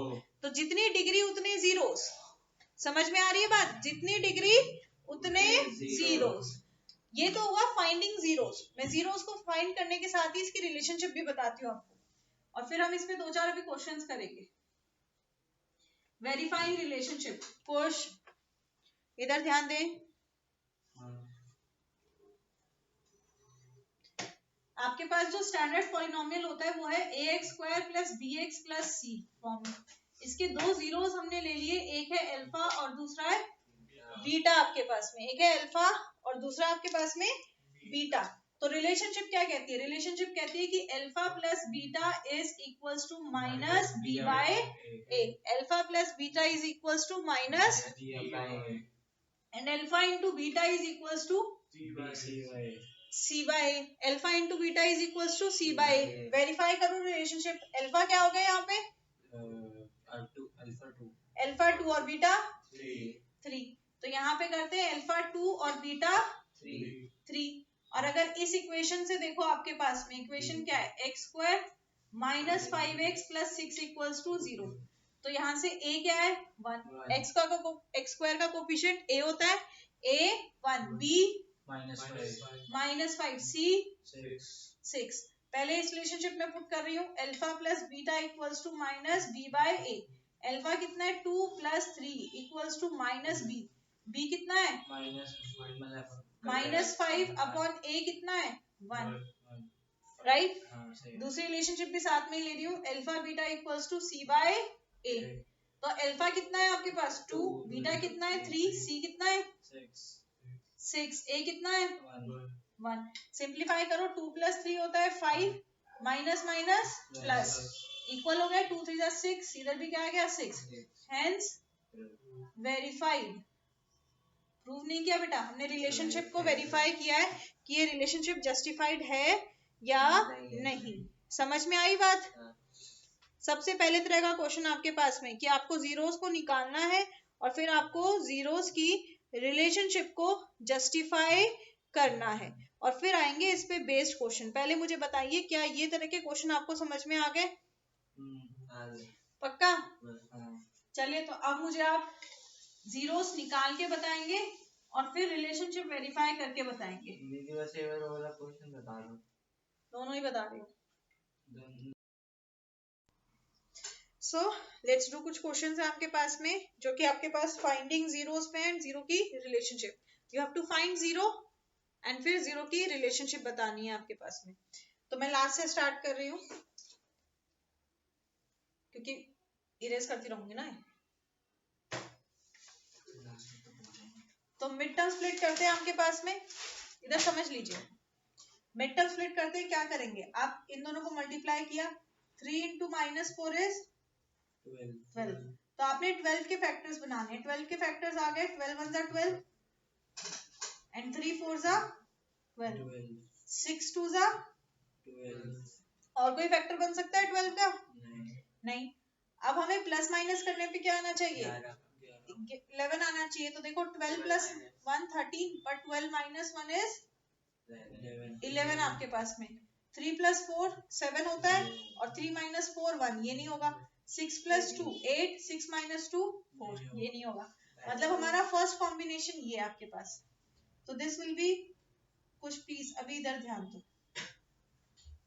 [SPEAKER 1] तो जितनी डिग्री उतने जीरोस। समझ में आ रही है बात, जितनी डिग्री उतने जीरोस। ये तो हुआ फाइंडिंग जीरोस। मैं जीरोस को फाइंड करने के साथ ही इसकी रिलेशनशिप भी बताती हूँ आपको, और फिर हम इस पे 2-4 अभी क्वेश्चंस करेंगे। वेरीफाइंग रिलेशनशिप, पुश इधर ध्यान दें। आपके पास जो स्टैंडर्ड पॉलिनोमियल होता है वो है ax² + bx + c फॉर्म। इसके दो जीरोस हमने ले लिए, एक है अल्फा और दूसरा है बीटा। आपके पास में एक है अल्फा और दूसरा आपके पास में बीटा। तो रिलेशनशिप क्या कहती है, रिलेशनशिप कहती है कि alpha + beta is equals to -b/a, alpha + beta is equals to -b/a, and alpha into beta is equals to c/a, alpha into beta is equals to c/a। Verify करो relationship, alpha क्या हो गया यहाँ पे alpha 2 और beta 3, तो यहाँ पे करते हैं अल्फा 2 और बीटा 3। और अगर इस इक्वेशन से देखो आपके पास में इक्वेशन क्या है, x² - 5x + 6 इक्वल्स टू 0। तो यहाँ से a क्या है 1, x² का कोफिशिएंट a होता है, a 1, b -5, c 6। पहले इस रिलेशनशिप में पुट कर रही हूँ, alpha + beta equals to -b/a। Alpha कितना है 2 + 3 इक्वल्स टू -b, b कितना है -5/a कितना है 1, राइट। दूसरी रिलेशनशिप भी साथ में ही ले रही हूँ, alpha beta equals to c/a। तो अल्फा कितना है आपके पास 2, बीटा कितना है 3, c कितना है 6, a कितना है 1। सिंप्लीफाई करो, 2 + 3 होता है 5, माइनस माइनस प्लस, इक्वल हो गया, 2 3 जा 6, इधर भी क्या आ गया 6, हेंस वेरीफाइड। प्रूव नहीं किया बेटा, हमने रिलेशनशिप को वेरीफाई किया है कि ये रिलेशनशिप जस्टिफाइड है या नहीं। समझ में आई बात? सबसे पहले तरह का क्वेश्चन आपके पास में कि आपको जीरोस को निकालना है और फिर आपको जीरोस की रिलेशनशिप को जस्टिफाई करना है, और फिर आएंगे इस पे बेस्ड क्वेश्चन। पहले मुझे बताइए क्या ये तरह के क्वेश्चन आपको समझ में आ गए? पक्का? चलिए, तो अब मुझे आप जीरोस निकाल के बताएंगे और फिर रिलेशनशिप वेरीफाई करके बताएंगे।
[SPEAKER 2] दीदी वैसे ये वाला क्वेश्चन बता दो।
[SPEAKER 1] दोनों ही बता रही हूँ। सो लेट्स डू कुछ क्वेश्चंस है आपके पास में जो कि आपके पास फाइंडिंग जीरोस पे एंड जीरो की relationship. You have to find zero and फिर जीरो की रिलेशनशिप बतानी है आपके पास में। तो मैं लास्ट से स्टार्ट कर रही हूँ क्योंकि इरेज करती रहूंगी ना। तो मिड टर्म स्प्लिट करते हैं आपके पास में, इधर समझ लीजिए। मिड टर्म स्प्लिट करते हैं, क्या करेंगे, आप इन दोनों को मल्टीप्लाई किया, 3 इंटू -4 इज 12। तो आपने 12 के फैक्टर्स बनाने हैं। 12 के फैक्टर्स आ गए, 12 1 जा 12 एंड 3 4 जा 12, 6 2 जा 12। और कोई फैक्टर बन सकता है 12 का? नहीं। अब हमें प्लस माइनस करने पे क्या आना चाहिए? 11 आना चाहिए। तो देखो 12 प्लस 1 13, बट 12 माइनस 1 इज 11 आपके पास में। 3 प्लस 4 7 होता है और 3 माइनस 4 1, ये नहीं होगा। 6 प्लस 2 8, 6 माइनस 2 4, ये नहीं होगा। मतलब हमारा फर्स्ट कॉम्बिनेशन ये है आपके पास। तो दिस विल बी, कुछ प्लीज अभी इधर ध्यान दो,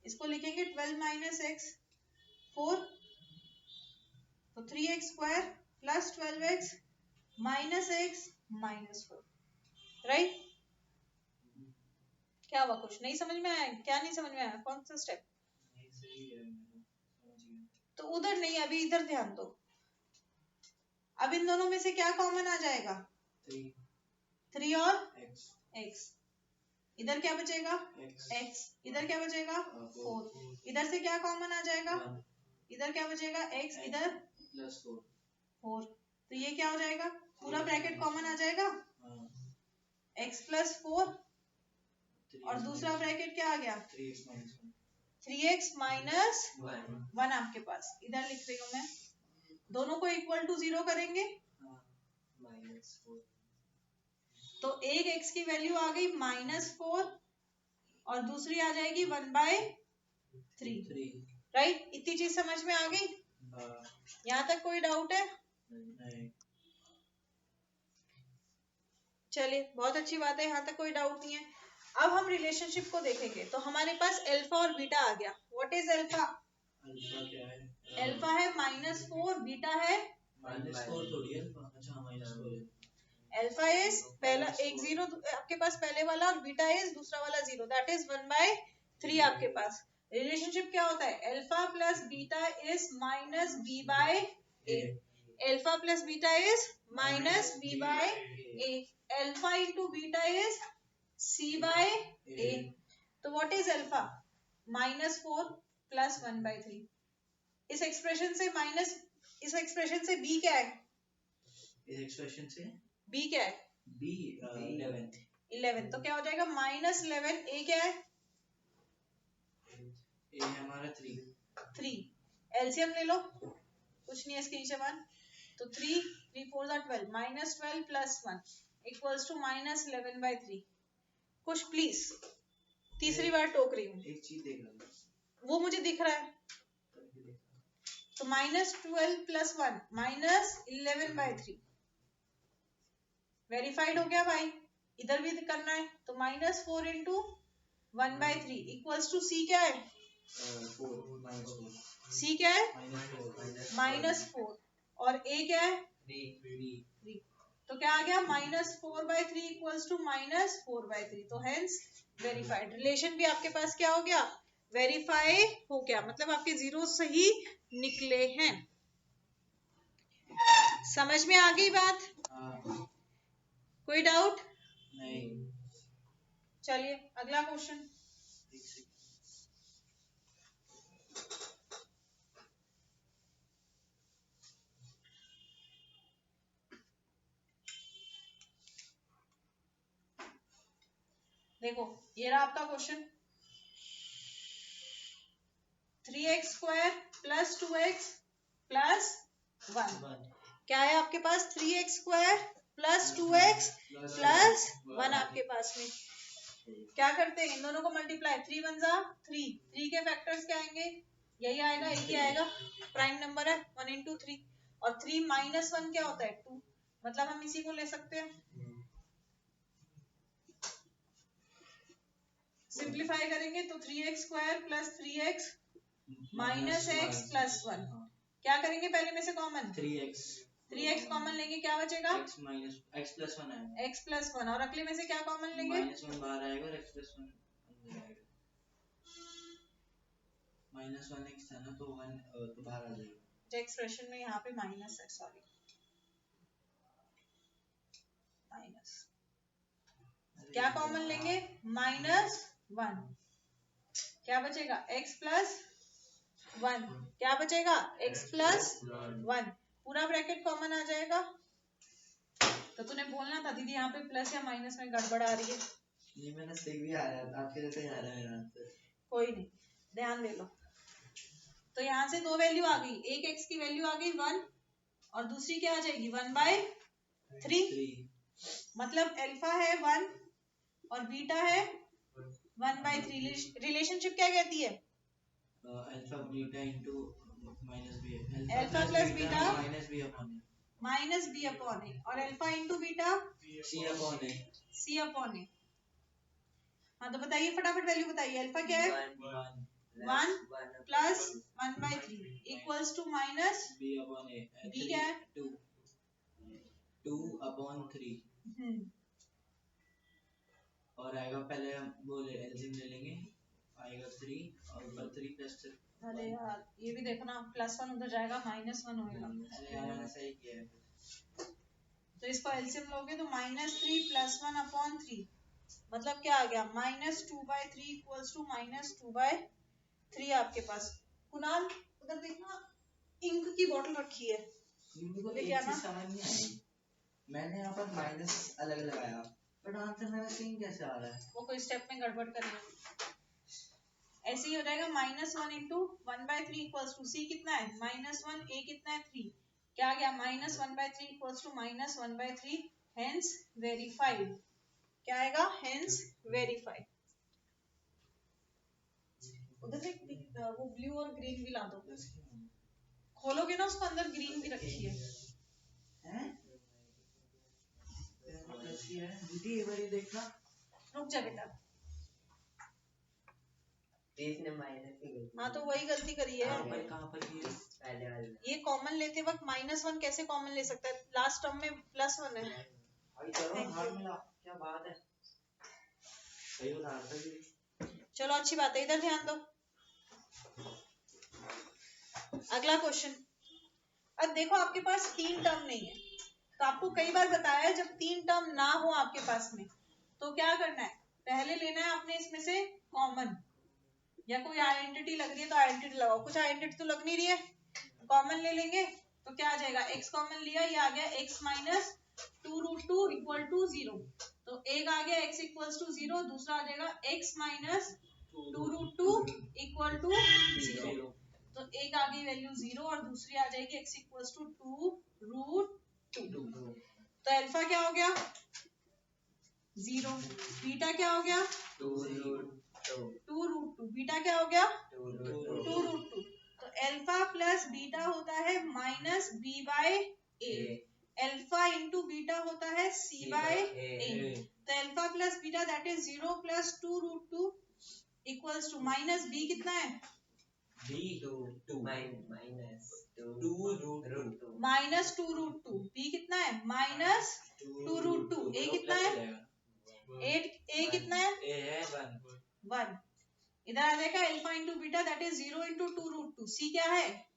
[SPEAKER 1] इसको लिखेंगे 12 माइनस एक्स 4, तो 3x square plus 12x minus x minus 4, right? क्या हुआ, कुछ नहीं समझ में आया? क्या नहीं समझ में आया? कौन सा स्टेप? तो उधर नहीं, अभी इधर ध्यान दो। अब इन दोनों में से क्या कॉमन आ जाएगा? 3 और x। इधर क्या बचेगा? x। इधर क्या बचेगा? 4। इधर से क्या कॉमन आ जाएगा? इधर क्या बचेगा? x, इधर प्लस 4। तो ये क्या हो जाएगा? पूरा ब्रैकेट कॉमन आ जाएगा, x प्लस 4, और दूसरा ब्रैकेट क्या आ गया? 3x माइनस 1 आपके पास। इधर लिख रही हूँ मैं, दोनों को इक्वल टू 0 करेंगे तो एक x की वैल्यू आ गई -4 और दूसरी आ जाएगी 1/3, राइट? इतनी चीज समझ में आ गई? यहाँ तक कोई डाउट है? चलिए, बहुत अच्छी बात है, यहाँ तक कोई डाउट नहीं है। अब हम रिलेशनशिप को देखेंगे। तो हमारे पास अल्फा और बीटा आ गया। What is alpha?
[SPEAKER 2] अल्फा क्या है?
[SPEAKER 1] अल्फा है -4, बीटा है
[SPEAKER 2] -4 थोड़ी है अल्फा। अच्छा, -4 है।
[SPEAKER 1] अल्फा इज पहला एक 0 आपके पास पहले वाला, और बीटा इज दूसरा वाला 0, दैट इज 1/3 आपके पास। रिलेशनशिप क्या होता है? Alpha plus beta is -b/a। Alpha plus beta is -b/a। Alpha into beta is c/a। तो व्हाट इज अल्फा? -4 प्लस 1/3। इस एक्सप्रेशन से b क्या है?
[SPEAKER 2] इस एक्सप्रेशन से
[SPEAKER 1] b क्या है?
[SPEAKER 2] b 11।
[SPEAKER 1] तो क्या हो जाएगा? -11। a क्या है?
[SPEAKER 2] a है हमारा 3।
[SPEAKER 1] एलसीएम ले लो, कुछ नहीं है इसके नीचे 1। तो 3 3 4 12, -12 प्लस 1 इक्वल्स टू -11/3। कुछ प्लीज, तीसरी बार टोक रही हूँ।
[SPEAKER 2] एक चीज देख लो,
[SPEAKER 1] वो मुझे दिख रहा है। तो -12 प्लस 1 -11/3 वेरीफाइड हो गया भाई। इधर भी करना है तो -4 इंटू 1/3 इक्वल्स टू c क्या है?
[SPEAKER 2] 4
[SPEAKER 1] c क्या है? -4 और a क्या है? 3। तो क्या आ गया? -4/3 इक्वल्स टू -4/3। तो हेंस वेरीफाइड। रिलेशन भी आपके पास क्या हो गया? वेरीफाई हो गया, मतलब आपके जीरो सही निकले हैं। समझ में आ गई बात? कोई डाउट
[SPEAKER 2] नहीं।
[SPEAKER 1] चलिए अगला क्वेश्चन। देखो ये रहा आपका question, 3x² plus 2x plus 1। क्या है आपके पास? 3x² प्लस 2x प्लस 1 आपके पास में। क्या करते हैं इन दोनों को मल्टीप्लाई, 3 1 जा 3, 3 के फैक्टर्स क्या आएंगे? यही आएगा, एक ही आएगा, प्राइम नंबर है 1 into 3, और 3 minus 1 क्या होता है? 2, मतलब हम इसी को ले सकते हैं। सिंप्लीफाई करेंगे तो 3x² plus 3x minus x plus 1। क्या करेंगे पहले में से कॉमन? 3x कॉमन लेंगे, क्या बचेगा?
[SPEAKER 2] x प्लस 1 आएगा,
[SPEAKER 1] x प्लस 1, और अगले में से क्या कॉमन लेंगे?
[SPEAKER 2] -1 बाहर आएगा और x प्लस 1 अंदर आएगा। -1x था ना, तो 1 तो बाहर आ जाएगा।
[SPEAKER 1] जो एक्सप्रेशन में यहाँ पे माइनस है, सॉरी माइनस, क्या कॉमन लेंगे? -1, क्या बचेगा? x प्लस 1, क्या बचेगा? x प्लस 1, पूरा ब्रैकेट कॉमन आ जाएगा। तो तूने बोलना था दीदी यहाँ पे प्लस या माइनस में गड़बड़ आ रही है।
[SPEAKER 2] नहीं, मैंने सही भी आ रहा है, आपके जैसे ही आ रहा है मेरा आंसर।
[SPEAKER 1] कोई नहीं, ध्यान दे लो। तो यहाँ से दो वैल्यू आ गई, एक x की वैल्यू आ गई 1, और दूसरी क्या आ जाएगी? 1/3। मतलब अल्फा है 1 और बीटा है 1/3। रिलेशनशिप क्या कहती है?
[SPEAKER 2] Alpha beta into minus B,
[SPEAKER 1] alpha plus beta
[SPEAKER 2] minus B upon A,
[SPEAKER 1] और alpha into beta
[SPEAKER 2] C upon A.
[SPEAKER 1] हाँ तो बताइए फटाफट वैल्यू बताइए, अल्फा क्या है? 1 plus 1/3 equals to minus
[SPEAKER 2] B upon a,
[SPEAKER 1] b क्या है?
[SPEAKER 2] 2/3 और आएगा, पहले हम बोले एलसीएम ले लेंगे, आएगा 3 और ऊपर 3 प्लस 3।
[SPEAKER 1] अरे यार ये भी देखो ना, +1 उधर जाएगा, -1 होएगा।
[SPEAKER 2] अरे यार मैंने सही किया है।
[SPEAKER 1] तो इसको एलसीएम लोगे तो -3 + 1/3, मतलब क्या आ गया? -2/3 इक्वल्स टू -2/3 आपके पास। कुणाल उधर देखना, इंक की बोतल रखी है,
[SPEAKER 2] मुझे एक चीज समझ नहीं आई, मैंने यहाँ पर माइनस अलग लगाया, बट आंसर मेरा सेम कैसे आ रहा है?
[SPEAKER 1] वो कोई स्टेप में गड़बड़ करेगा, ऐसे ही हो जाएगा। -1 इंटू 1/3 इक्वल्स टू सी कितना है? -1, ए कितना है? 3, क्या आ गया? -1/3 इक्वल्स टू -1/3, हेंस वेरीफाइड। क्या आएगा? Hence verified. उधर से वो ब्लू और ग्रीन भी ला दो, खोलोगे ना उसको, अंदर ग्रीन भी रखी है।
[SPEAKER 2] देखना,
[SPEAKER 1] रुक जा बेटा,
[SPEAKER 3] इसने माइनस की गलती।
[SPEAKER 1] हाँ तो वही गलती करी है।
[SPEAKER 2] कहाँ पर
[SPEAKER 3] पहले वाले
[SPEAKER 1] ये कॉमन लेते वक्त -1 कैसे कॉमन ले सकता है? लास्ट टर्म में +1 है।
[SPEAKER 2] अभी चलो हाथ मिला, क्या बात है, सही बता रहा था।
[SPEAKER 1] चलो अच्छी बात है, इधर ध्यान दो। अगला क्वेश्चन, अब देखो आपके पास 3 टर्म नहीं है, तो आपको कई बार बताया है जब 3 टर्म ना हो आपके पास में तो क्या करना है? पहले लेना है आपने इसमें से कॉमन, या कोई आइडेंटिटी लग रही है तो आइडेंटिटी लगाओ, कुछ आइडेंटिटी तो लग नहीं रही है, कॉमन ले लेंगे तो क्या आ जाएगा? x कॉमन लिया, ये आ गया x माइनस 2√2 इक्वल टू 0, तो एक आ गया x इक्वल्स टू 0, दूसरा आ जाएगा x माइनस 2√2 इक्वल टू 0, तो एक आ गई वैल्यू 0 और दूसरी आ जाएगी x इक्वल्स टू 2√2। तो अल्फा क्या हो गया? 0, बीटा क्या हो गया? 2√2, बीटा क्या हो गया? 2√2। तो अल्फा प्लस बीटा होता है -b/a, अल्फा इंटू बीटा होता है c/a, तो alpha plus beta that is 0 plus 2√2 equals to -b कितना है? -2√2, b कितना है? -2√2, a कितना है? a कितना है? 1। इधर आ जाएगा alpha into beta that is 0 into 2√2, C क्या है?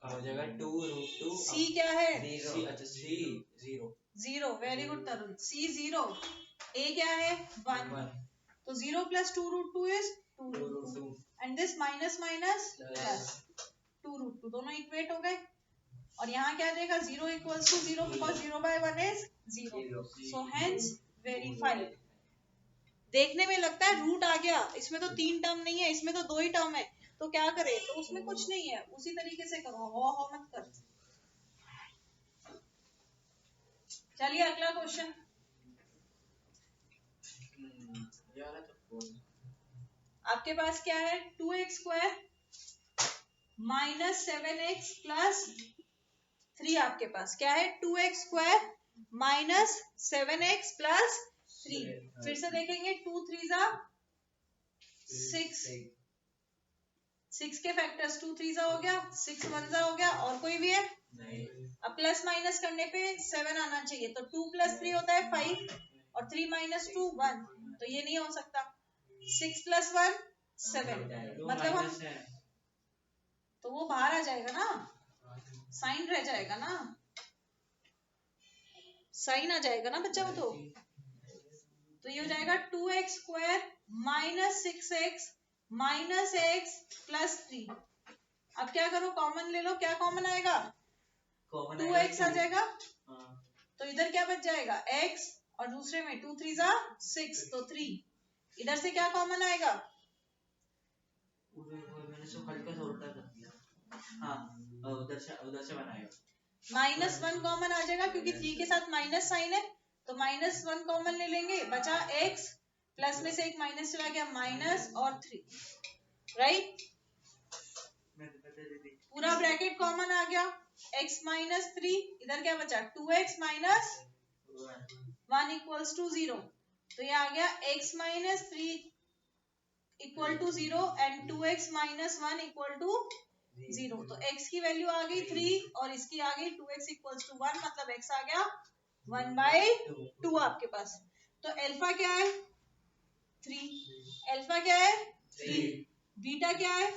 [SPEAKER 2] हो जाएगा 2√2,
[SPEAKER 1] सी क्या है?
[SPEAKER 2] अच्छा C 0,
[SPEAKER 1] very good Tarun, C 0, a क्या है? 1, तो 0 plus 2√2 is 2√2 and this minus minus plus 2√2, दोनों इक्वेट हो गए। और यहाँ क्या आ जाएगा? 0 equals to 0 because 0/1 is 0, so hence verified. देखने में लगता है रूट आ गया, इसमें तो 3 टर्म नहीं है, इसमें तो 2 ही टर्म है, तो क्या करे, तो उसमें कुछ नहीं है, उसी तरीके से करो, हो मत कर। चलिए अगला क्वेश्चन। आपके पास क्या है, 2x² माइनस 7x प्लस 3 आपके पास क्या है, 2x² माइनस 7x प्लस 3। फिर से देखेंगे, 2 3 6, 6 के फैक्टर्स 2 3 हो गया, 6 1 हो गया, और कोई भी है नहीं। अब प्लस माइनस करने पे 7 आना चाहिए, तो 2 + 3 होता है 5 और 3 - 2 1, तो ये नहीं हो सकता। 6 + 1 7, मतलब हम, तो वो बाहर आ जाएगा ना, साइन रह जाएगा ना, साइन आ जाएगा ना बच्चा, वो तो ये हो जाएगा 2x² minus 6x minus x plus 3। अब क्या करो, कॉमन ले लो, क्या कॉमन आएगा, 2x आ जाएगा, तो इधर क्या बच जाएगा x, और दूसरे में 2 3 6, तो 3। इधर से क्या कॉमन आएगा, -1 कॉमन आ जाएगा, क्योंकि 3 के साथ माइनस साइन है, तो -1 कॉमन ले लेंगे, बचा x, प्लस में से एक माइनस चला गया, माइनस और 3, राइट। पूरा ब्रैकेट कॉमन आ गया, x - 3, इधर क्या बचा, 2x - 1 = 0, तो ये आ गया x - 3 = 0 एंड 2x - 1 = 0, तो x की वैल्यू आ गई 3 और इसकी आ गई 2x = 1, मतलब x आ गया 1/2 आपके पास। तो अल्फा क्या है 3, अल्फा क्या है 3, बीटा क्या है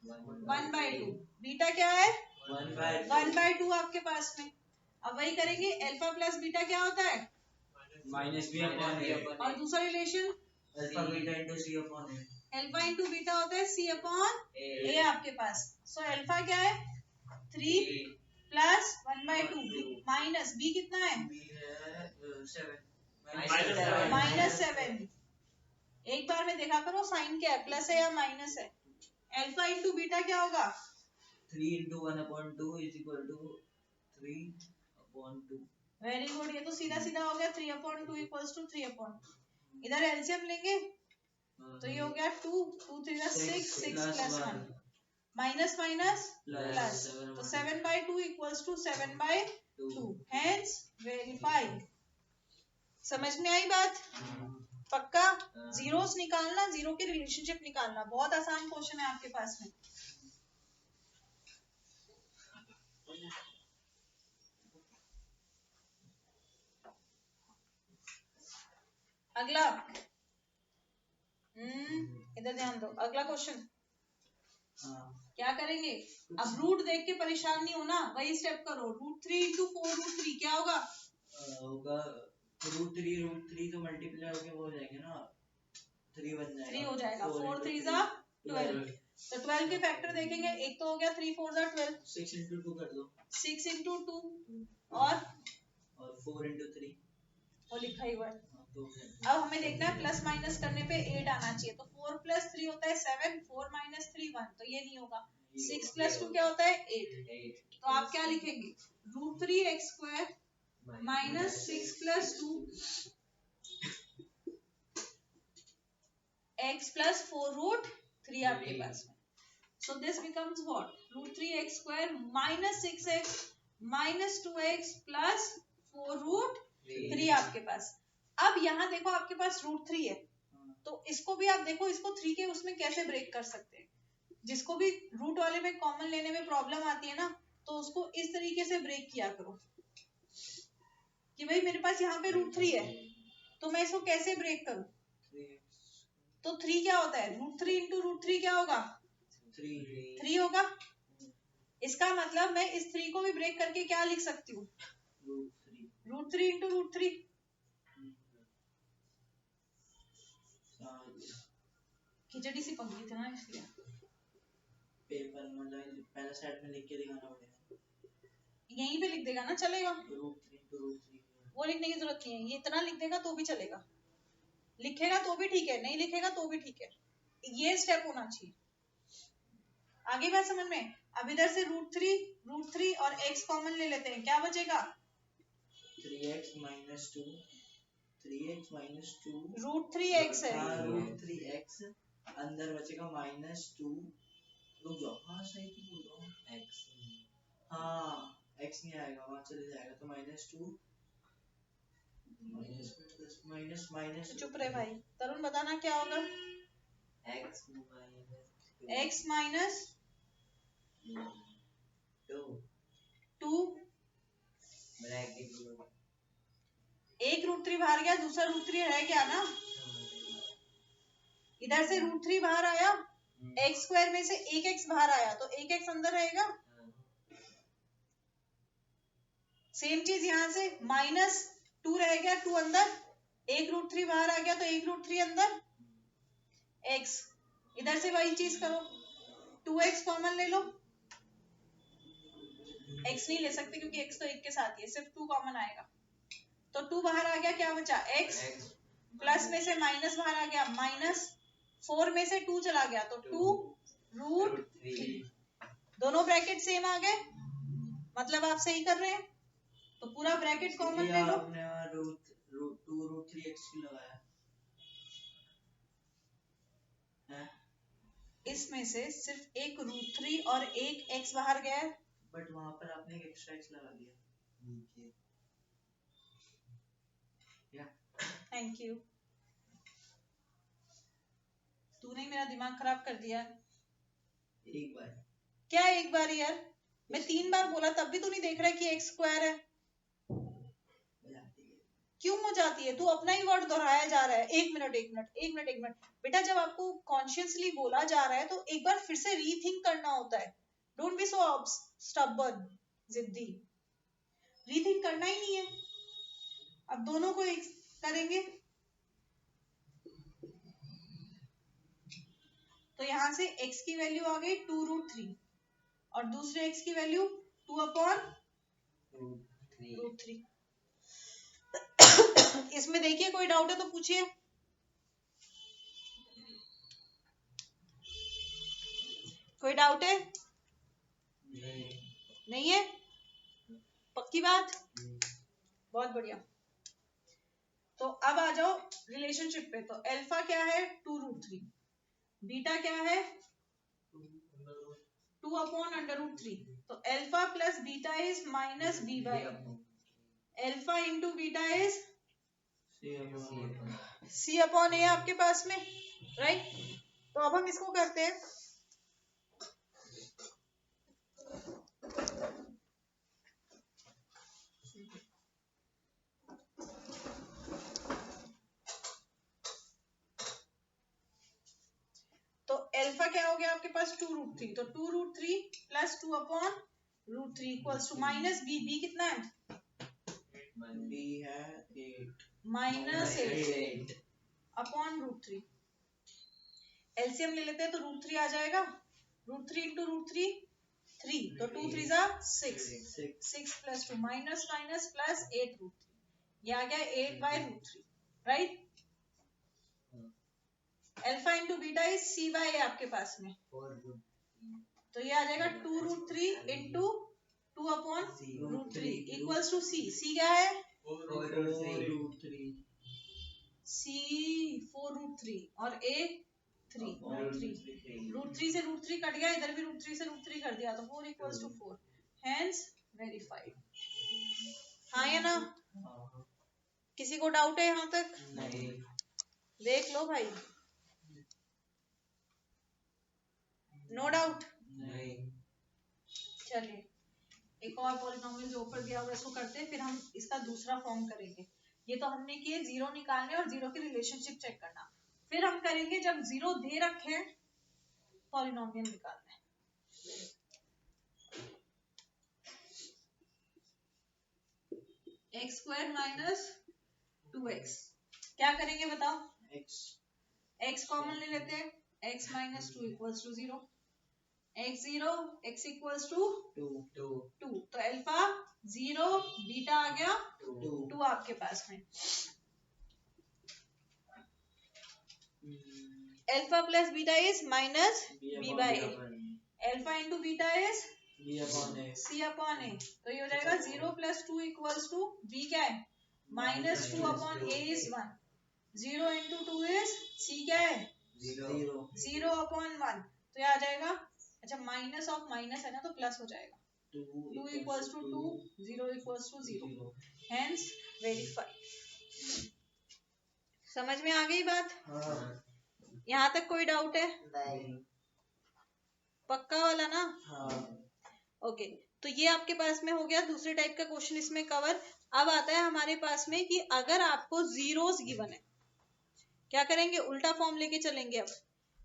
[SPEAKER 1] 1/2, बीटा क्या है 1/2 आपके पास में। अब वही करेंगे, अल्फा प्लस बीटा क्या होता है -b/a, और दूसरा रिलेशन अल्फा इंटू बीटा होता है c/a आपके पास। सो अल्फा क्या है 3 प्लस 1/2 माइनस b कितना है -7। एक बार में देखा करो साइन क्या है, प्लस है या माइनस है। अल्फा इंटू बीटा क्या होगा
[SPEAKER 2] 3 × 1/2 = 3/2।
[SPEAKER 1] वेरी गुड, ये तो सीधा सीधा हो गया, 3/2 = 3/2। इधर एलसीएम लेंगे तो ये हो गया 2 2 3 6 6 + 1 माइनस माइनस प्लस, तो 7/2 = 7/2, हेंस वेरीफाई। समझ में आई बात, पक्का। जीरोस निकालना, जीरो की रिलेशनशिप निकालना, बहुत आसान क्वेश्चन है आपके पास में। अगला, इधर ध्यान दो, अगला क्वेश्चन क्या करेंगे। अब रूट देख के परेशान नहीं होना, वही स्टेप करो, √3 × 4√3 क्या होगा
[SPEAKER 2] √3 तो मल्टीप्लाई होके वो हो जाएंगे ना, 3 बन जाएगा,
[SPEAKER 1] 3 हो जाएगा, 4 3 12, तो 12 के फैक्टर देखेंगे, एक तो हो गया 3 4 12,
[SPEAKER 2] 6 × 2 कर दो,
[SPEAKER 1] 6 × 2 और
[SPEAKER 2] 4 × 3
[SPEAKER 1] वो लिखा ही हुआ है। अब हमें देखना है प्लस माइनस करने पे 8 आना चाहिए, तो 4 + 3 होता है 7, 4 - 3 1, तो ये नहीं होगा। 6 + 2 क्या होता है 8, तो आप क्या लिखेंगे √3x² माइनस 6 + 2 x + 4√3 आपके पास में। So this becomes what? √3x² minus 6x minus 2x plus 4√3 आपके पास। अब यहाँ देखो आपके पास √3 है, तो इसको भी आप देखो, इसको 3 के उसमें कैसे ब्रेक कर सकते हैं। जिसको भी रूट वाले में कॉमन लेने में प्रॉब्लम आती है ना, तो उसको इस तरीके से ब्रेक किया करो कि भाई मेरे पास यहाँ पे √3 है, तो मैं इसको कैसे ब्रेक करूं। तो 3 क्या होता है, √3 × √3 क्या होगा 3 होगा। इसका मतलब मैं इस 3 को भी ब्रेक करके क्या लिख सकती हूँ √3 × √3। खिचड़ी सी पक गई थी ना, इसलिए
[SPEAKER 2] पेपर मतलब पहले सेट में लिख के दिखाना पड़ेगा,
[SPEAKER 1] यहीं पे लिख देगा ना चलेगा,
[SPEAKER 2] √3 × √3
[SPEAKER 1] वो लिखने की जरूरत नहीं है, ये इतना लिख देगा तो भी चलेगा। लिखेगा तो भी ठीक है, नहीं लिखेगा तो भी ठीक है, ये स्टेप होना चाहिए। आगे बात समझ में? अब इधर से √3 और x कॉमन ले लेते हैं, क्या बचेगा?
[SPEAKER 2] 3x minus 2 3x minus 2
[SPEAKER 1] √3x है।
[SPEAKER 2] हाँ √3x अंदर बचेगा -2। रुक जाओ, हाँ सही तो बोल रहा हूँ।
[SPEAKER 3] x
[SPEAKER 2] हाँ x नहीं आएगा, वहाँ चले जाएगा तो -2 माइनस
[SPEAKER 1] चुप रहे भाई। तरुण बताना क्या होगा? x माइनस 2
[SPEAKER 3] ब्रैकेट
[SPEAKER 1] एक √3 बाहर गया, दूसरा √3 रह गया ना। इधर से √3 बाहर आया, x² में से एक x बाहर आया तो एक x अंदर रहेगा। सेम चीज यहाँ से -2 रह गया, 2 अंदर, एक √3 बाहर आ गया तो एक √3 अंदर, x इधर से वही चीज करो, 2x कॉमन ले लो। x नहीं ले सकते क्योंकि x तो एक के साथ ही है, सिर्फ 2 कॉमन आएगा तो 2 बाहर आ गया, क्या बचा? x प्लस में से माइनस बाहर आ गया, -4 में से 2 चला गया तो 2√3। दोनों ब्रैकेट सेम आ गए, मतलब आप सही कर रहे हैं। तो पूरा ब्रैकेट कॉमन ले लो।
[SPEAKER 2] आपने 2√3x क्यों लगाया है?
[SPEAKER 1] इसमें से सिर्फ एक √3 और एक x बाहर गया है,
[SPEAKER 2] बट वहां पर आपने एक एक्स्ट्रा x लगा दिया।
[SPEAKER 1] Thank you. तूने मेरा दिमाग खराब कर दिया।
[SPEAKER 2] एक बार
[SPEAKER 1] क्या एक बार यार? मैं 3 बार बोला तब भी तू नहीं देख रहा है कि x² है। क्यों हो जाती है? तू अपना ही वर्ड दोहराया जा रहा है। एक मिनट बेटा, जब आपको कॉन्शियसली बोला जा रहा है तो एक बार फिर से रीथिंक करना होता है। डोंट बी सो स्टबर्न, जिद्दी। रीथिंक करना ही नहीं है। अब दोनों को एक करेंगे तो यहां से x की वैल्यू आ गई 2√3 और दूसरे x की वैल्यू 2/√3। इसमें देखिए कोई डाउट है तो पूछिए। कोई डाउट है? नहीं है? पक्की बात? बहुत बढ़िया। तो अब आ जाओ रिलेशनशिप पे। तो अल्फा क्या है? 2√3। बीटा क्या है? 2/√3। तो alpha plus beta is -b/a। Alpha into beta is c/a आपके पास में, राइट? तो अब हम इसको करते हैं। तो अल्फा क्या हो गया आपके पास? 2√3। तो 2√3 plus 2/√3 equals to -b। b कितना है?
[SPEAKER 2] b है 8
[SPEAKER 1] -8 अपॉन √3। एलसीएम ले लेते हैं तो √3 आ जाएगा। √3 इंटू √3 3, तो 2 3 6 6 प्लस 2 माइनस प्लस 8 √3, ये आ गया 8/√3, right? Alpha into beta is c/a आपके पास में, तो ये आ जाएगा 2√3 इंटू 2/√3 इक्वल्स टू c क्या है?
[SPEAKER 2] 4√3
[SPEAKER 1] c 4√3 और a 3 √3 से √3 कट गया, इधर भी √3 से √3 कर दिया तो 4 इक्वल्स टू 4, हेंस वेरीफाइड। हाँ या ना? किसी को डाउट है यहाँ तक?
[SPEAKER 2] नहीं।
[SPEAKER 1] देख लो भाई, नो डाउट?
[SPEAKER 2] नहीं।
[SPEAKER 1] चलिए एक और पॉलिनोमियल जो ऊपर दिया हुआ है इसको करते हैं, फिर हम इसका दूसरा फॉर्म करेंगे। ये तो हमने किए जीरो निकालने और जीरो की रिलेशनशिप चेक करना। फिर हम करेंगे जब जीरो दे रखे हैं पॉलिनोमियल निकालना है। x² माइनस 2x क्या करेंगे बताओ? x कॉमन ले लेते हैं, x minus 2 equals to 0, x0 x equals to 2, तो अल्फा 0 बीटा आ गया 2 आपके पास में। Alpha plus beta is minus B by A, alpha into beta is C upon A, तो ये हो जाएगा 0 प्लस 2 इक्वल्स टू बी क्या है minus 2 upon A is 1, 0 into 2 is C क्या है 0 अपॉन 1, तो ये आ जाएगा, अच्छा माइनस ऑफ माइनस है ना तो प्लस हो जाएगा, 2 equals to 2, 0 equals to 0, hence verify. समझ में आ गई बात?
[SPEAKER 2] हाँ।
[SPEAKER 1] यहाँ तक कोई डाउट है?
[SPEAKER 3] नहीं।
[SPEAKER 1] पक्का वाला ना?
[SPEAKER 2] हाँ।
[SPEAKER 1] ओके, तो ये आपके पास में हो गया दूसरे टाइप का क्वेश्चन इसमें कवर। अब आता है हमारे पास में कि अगर आपको जीरोस गिवन है, क्या करेंगे, उल्टा फॉर्म लेके चलेंगे अब,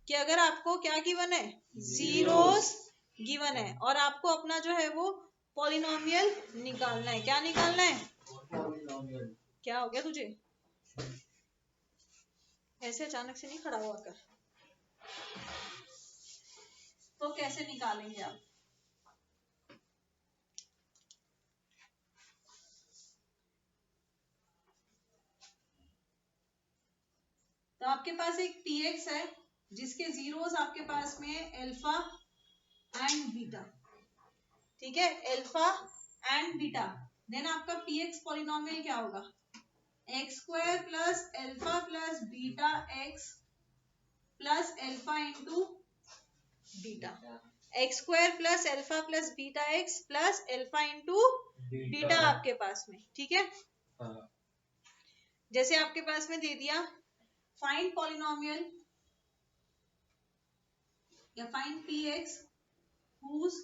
[SPEAKER 1] कि अगर आपको क्या गिवन है, जीरोस गिवन है और आपको अपना जो है वो पॉलिनोमियल निकालना है। क्या निकालना है? क्या हो गया तुझे? ऐसे अचानक से नहीं खड़ा हुआ कर। तो कैसे निकालेंगे आप? तो आपके पास एक px है जिसके जीरोस आपके पास में है अल्फा एंड बीटा, ठीक है, अल्फा एंड बीटा। देन आपका px पॉलिनोमियल क्या होगा, x square plus alpha plus beta x plus alpha into beta, x square plus alpha plus beta x plus alpha into beta आपके पास में, ठीक है।
[SPEAKER 2] हाँ।
[SPEAKER 1] जैसे आपके पास में दे दिया फाइंड पॉलिनोमियल या find px whose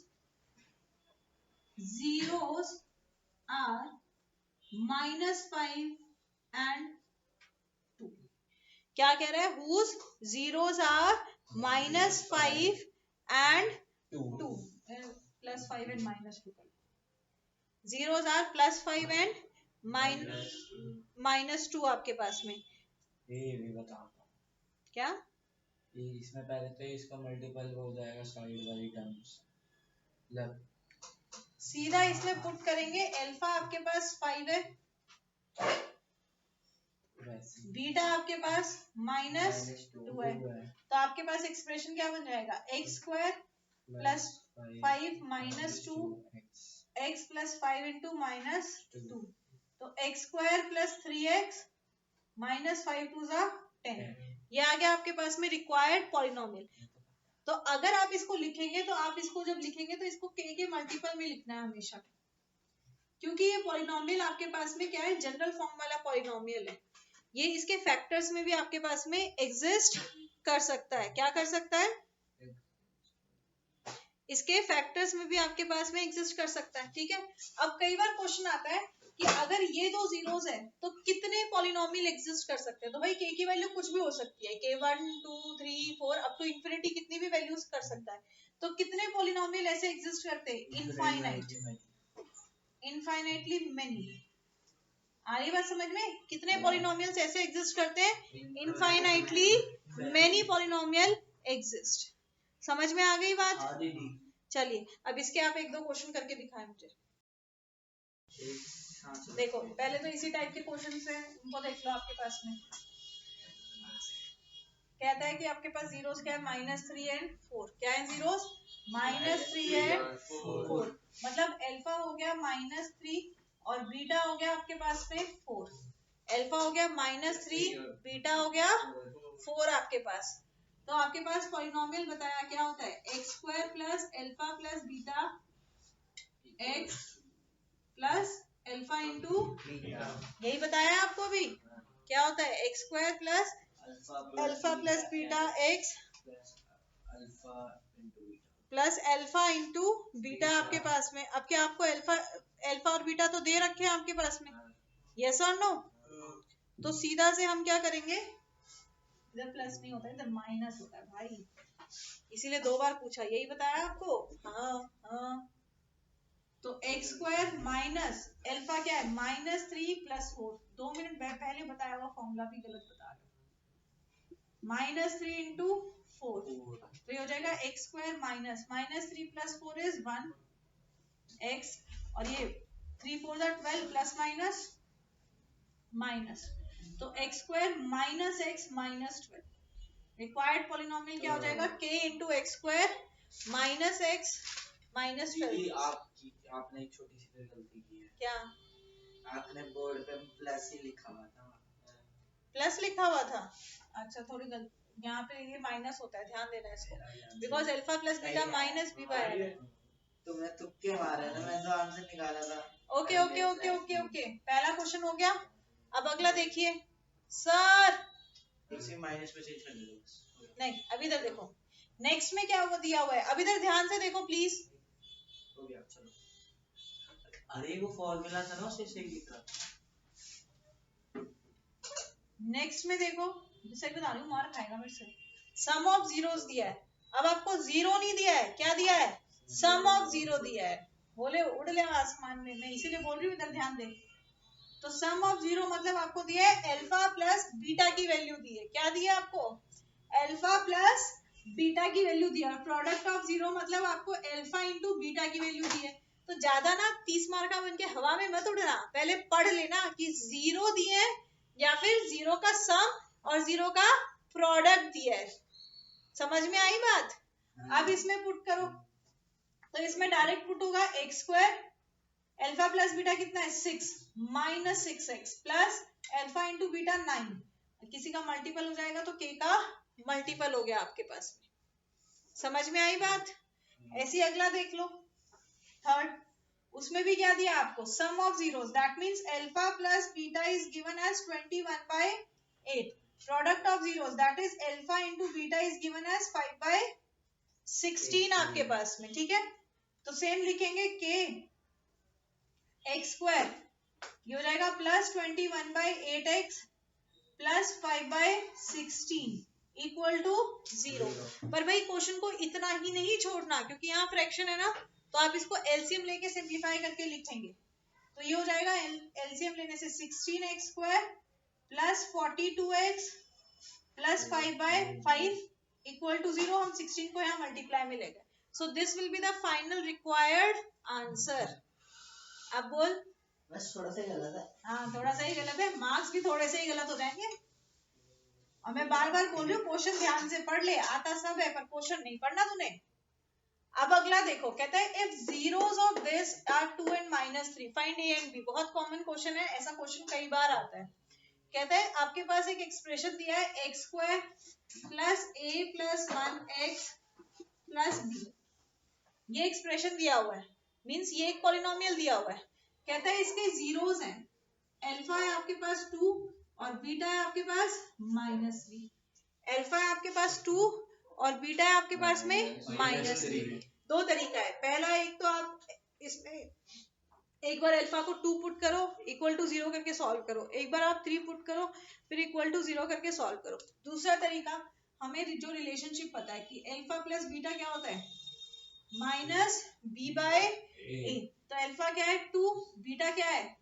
[SPEAKER 1] zeros are -5 and 2। क्या कह रहा है, whose zeros are -5 and 2, +5 and -2, zeros are +5 and -2 आपके पास में।
[SPEAKER 2] ये भी बताता हूँ
[SPEAKER 1] क्या,
[SPEAKER 2] इसमें पहले तो इसका मल्टीपल हो जाएगा साइड वाली टर्म्स, मतलब
[SPEAKER 1] सीधा इसमें पुट करेंगे, अल्फा आपके पास 5 है, बीटा आपके पास -2 है, तो आपके पास एक्सप्रेशन क्या बन जाएगा, x square plus 5 -2 x plus 5 into -2, तो एक्स स्क्वायर प्लस 3x -5 2 जा 10, ये आ गया आपके पास में रिक्वायर्ड पॉलिनोमियल। तो अगर आप इसको लिखेंगे तो आप इसको जब लिखेंगे तो इसको k के मल्टीपल में लिखना है हमेशा, क्योंकि ये पॉलिनोमियल आपके पास में क्या है, जनरल फॉर्म वाला पॉलिनोमियल है। ये इसके फैक्टर्स में भी आपके पास में एग्जिस्ट कर सकता है। क्या कर सकता है, इसके फैक्टर्स में भी आपके पास में एग्जिस्ट कर सकता है, ठीक है। अब कई बार क्वेश्चन आता है कि अगर ये दो जीरोस है तो कितने पॉलिनोमियल एग्जिस्ट कर सकते हैं, तो भाई k की वैल्यू कुछ भी हो सकती है, k1 2 3 4 अप टू इंफिनिटी कितनी भी वैल्यूज कर सकता है। तो कितने पॉलिनोमियल ऐसे एग्जिस्ट करते हैं, इनफाइनाइटली मेनी। आ रही बात समझ में, कितने पॉलिनोमियल्स ऐसे एग्जिस्ट करते हैं, इनफाइनाइटली मेनी पॉलिनोमियल एग्जिस्ट। समझ में आ गई बात? चलिए अब इसके आप एक दो क्वेश्चन करके दिखाएं मुझे। देखो पहले तो इसी टाइप के क्वेश्चन है, उनको देख लो आपके पास में। कहता है कि आपके पास जीरोस क्या है, -3 एंड 4। क्या है जीरोस, -3 एंड 4, मतलब अल्फा हो गया -3 और बीटा हो गया आपके पास में 4। अल्फा हो गया -3, बीटा हो गया 4 आपके पास। तो आपके पास पॉलिनोमियल बताया क्या होता है, x square plus alpha plus beta x plus alpha into, यही बताया आपको भी, क्या होता है, x square plus alpha plus beta x plus alpha into beta आपके पास में। अब क्या आपको अल्फा और बीटा तो दे रखे हैं आपके पास में, यस और नो। तो सीधा से हम क्या करेंगे, इधर प्लस नहीं होता है, इधर माइनस होता है भाई, इसीलिए 2 बार पूछा, यही बताया आपको। हाँ, तो एक्स स्क्वायर माइनस अल्फा क्या है, -3 + 4, 2 मिनट पहले बताया हुआ फॉर्मूला भी गलत बता रहे, -3 इंटू 4, तो ये हो जाएगा x square minus -3 + 4 is 1 x, और ये 3 4 12 प्लस माइनस माइनस, तो x square -x -12, required polynomial क्या हो जाएगा k into x square minus x minus 12।
[SPEAKER 2] आपने एक छोटी सी गलती की है।
[SPEAKER 1] क्या?
[SPEAKER 2] आपने बोर्ड पे प्लस ही लिखा हुआ था।
[SPEAKER 1] प्लस लिखा हुआ था? अच्छा थोड़ी गलती, यहाँ पे ये माइनस होता है, ध्यान देना इसको, because alpha plus beta minus B by l.
[SPEAKER 2] तुमने तुक्के मारे ना, मैं तो आंसर निकाला था।
[SPEAKER 1] Okay okay okay okay okay, पहला क्वेश्चन हो गया। अब अगला देखिए सर।
[SPEAKER 2] इसी माइनस में चेंज कर दो।
[SPEAKER 1] नहीं, अभी इधर देखो, नेक्स्ट में क्या दिया हुआ है, अब इधर ध्यान से देखो प्लीज।
[SPEAKER 2] हो गया, चलो। अरे वो फॉर्मूला था ना, उसे सही लिख रहा।
[SPEAKER 1] नेक्स्ट में देखो, सही बता रही हूँ, मार खाएगा मेरे से। सम ऑफ जीरोस दिया है, अब आपको जीरो नहीं दिया है, क्या दिया है? सम ऑफ जीरो दिया है। बोले उड़ ले आसमान में, मैं इसीलिए बोल रही हूँ इधर ध्यान दे। तो सम ऑफ जीरो मतलब आपको दिया है अल्फा प्लस बीटा की वैल्यू दी है। क्या दिया आपको? अल्फा प्लस बीटा की वैल्यू दिया। प्रोडक्ट ऑफ जीरो मतलब आपको अल्फा इंटू बीटा की वैल्यू दी है। तो ज्यादा ना 30 मार्क का बन के हवा में मत उड़ना, पहले पढ़ लेना कि जीरो दिए या फिर जीरो का सम और जीरो का प्रोडक्ट दिया है। समझ में आई बात? अब इसमें पुट करो, तो इसमें डायरेक्ट पुट होगा x square, alpha plus beta कितना है 6 minus 6x plus alpha into beta 9। किसी का मल्टीपल हो जाएगा तो k का मल्टीपल हो गया आपके पास में। समझ में आई बात? ऐसी अगला देख लो, थर्ड, उसमें भी क्या दिया आपको? Sum of zeros, that means alpha plus beta is given as 21/8। Product of zeros that is alpha into beta is given as 5/16 आपके पास में। ठीक है, तो सेम लिखेंगे k एक्स स्क्वायर, ये हो जाएगा plus 21/8x plus 5/16 equal to 0। पर भाई क्वेश्चन को इतना ही नहीं छोड़ना, क्योंकि यहाँ फ्रैक्शन है ना, तो आप इसको एलसीएम लेके सिंप्लीफाई करके लिखेंगे। तो ये हो जाएगा एलसीएम लेने से 16x square plus 42x plus 5/5 equal to 0। हम 16 को यहाँ मल्टीप्लाई में ले गए। So this will be the final required answer. अब बोल।
[SPEAKER 3] बस थोड़ा सा गलत है।
[SPEAKER 1] हाँ थोड़ा सा ही गलत है, मार्क्स भी थोड़े से ही गलत हो जाएंगे। और मैं बार बार बोल रही हूँ क्वेश्चन ध्यान से पढ़ ले, आता सब है पर क्वेश्चन नहीं पढ़ना तूने। अब अगला देखो, कहता है if zeros of this are 2 and -3 find a and b। बहुत कॉमन क्वेश्चन है, ऐसा क्वेश्चन कई बार आता है। कहता है आपके पास एक एक्सप्रेशन दिया है x square plus a plus 1x plus b। ये एक्सप्रेशन दिया हुआ है, मीन्स ये एक पॉलिनोमियल दिया हुआ है। कहता है इसके जीरोस हैं, अल्फा है आपके पास 2 और बीटा है आपके पास -3। अल्फा है आपके पास 2 और बीटा है आपके पास में -3। दो तरीका है, पहला एक तो आप इसमें एक बार अल्फा को 2 पुट करो इक्वल टू 0 करके सॉल्व करो, एक बार आप 3 पुट करो फिर इक्वल टू 0 करके सॉल्व करो। दूसरा तरीका, हमें जो रिलेशनशिप पता है कि अल्फा प्लस बीटा क्या होता है माइनस बी बाय ए। तो अल्फा क्या है 2, बीटा क्या है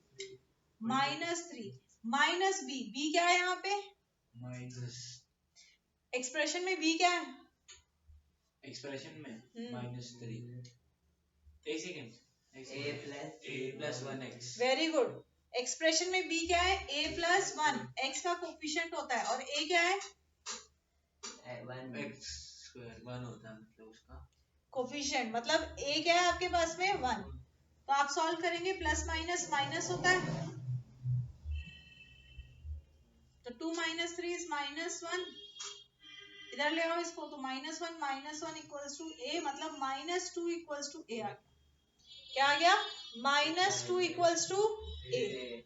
[SPEAKER 1] -3 माइनस बी, बी क्या है यहाँ पे
[SPEAKER 2] माइनस,
[SPEAKER 1] एक्सप्रेशन में बी क्या है
[SPEAKER 2] एक्सप्रेशन में -3। एक second, a plus 1x।
[SPEAKER 1] Very good. Expression में बी क्या है a प्लस 1, x का कोफिशिएंट होता है, और a क्या है
[SPEAKER 2] 1x स्क्वायर 1 होता है, मतलब उसका
[SPEAKER 1] कोफिशिएंट, मतलब a क्या है आपके पास में 1। तो आप सॉल्व करेंगे, प्लस माइनस माइनस होता है, तो 2 - 3 इज -1। इधर ले आओ इसको, तो -1 इक्वल्स टू a, मतलब -2 इक्वल्स टू a आ गया। क्या आ गया -2 इक्वल्स टू a।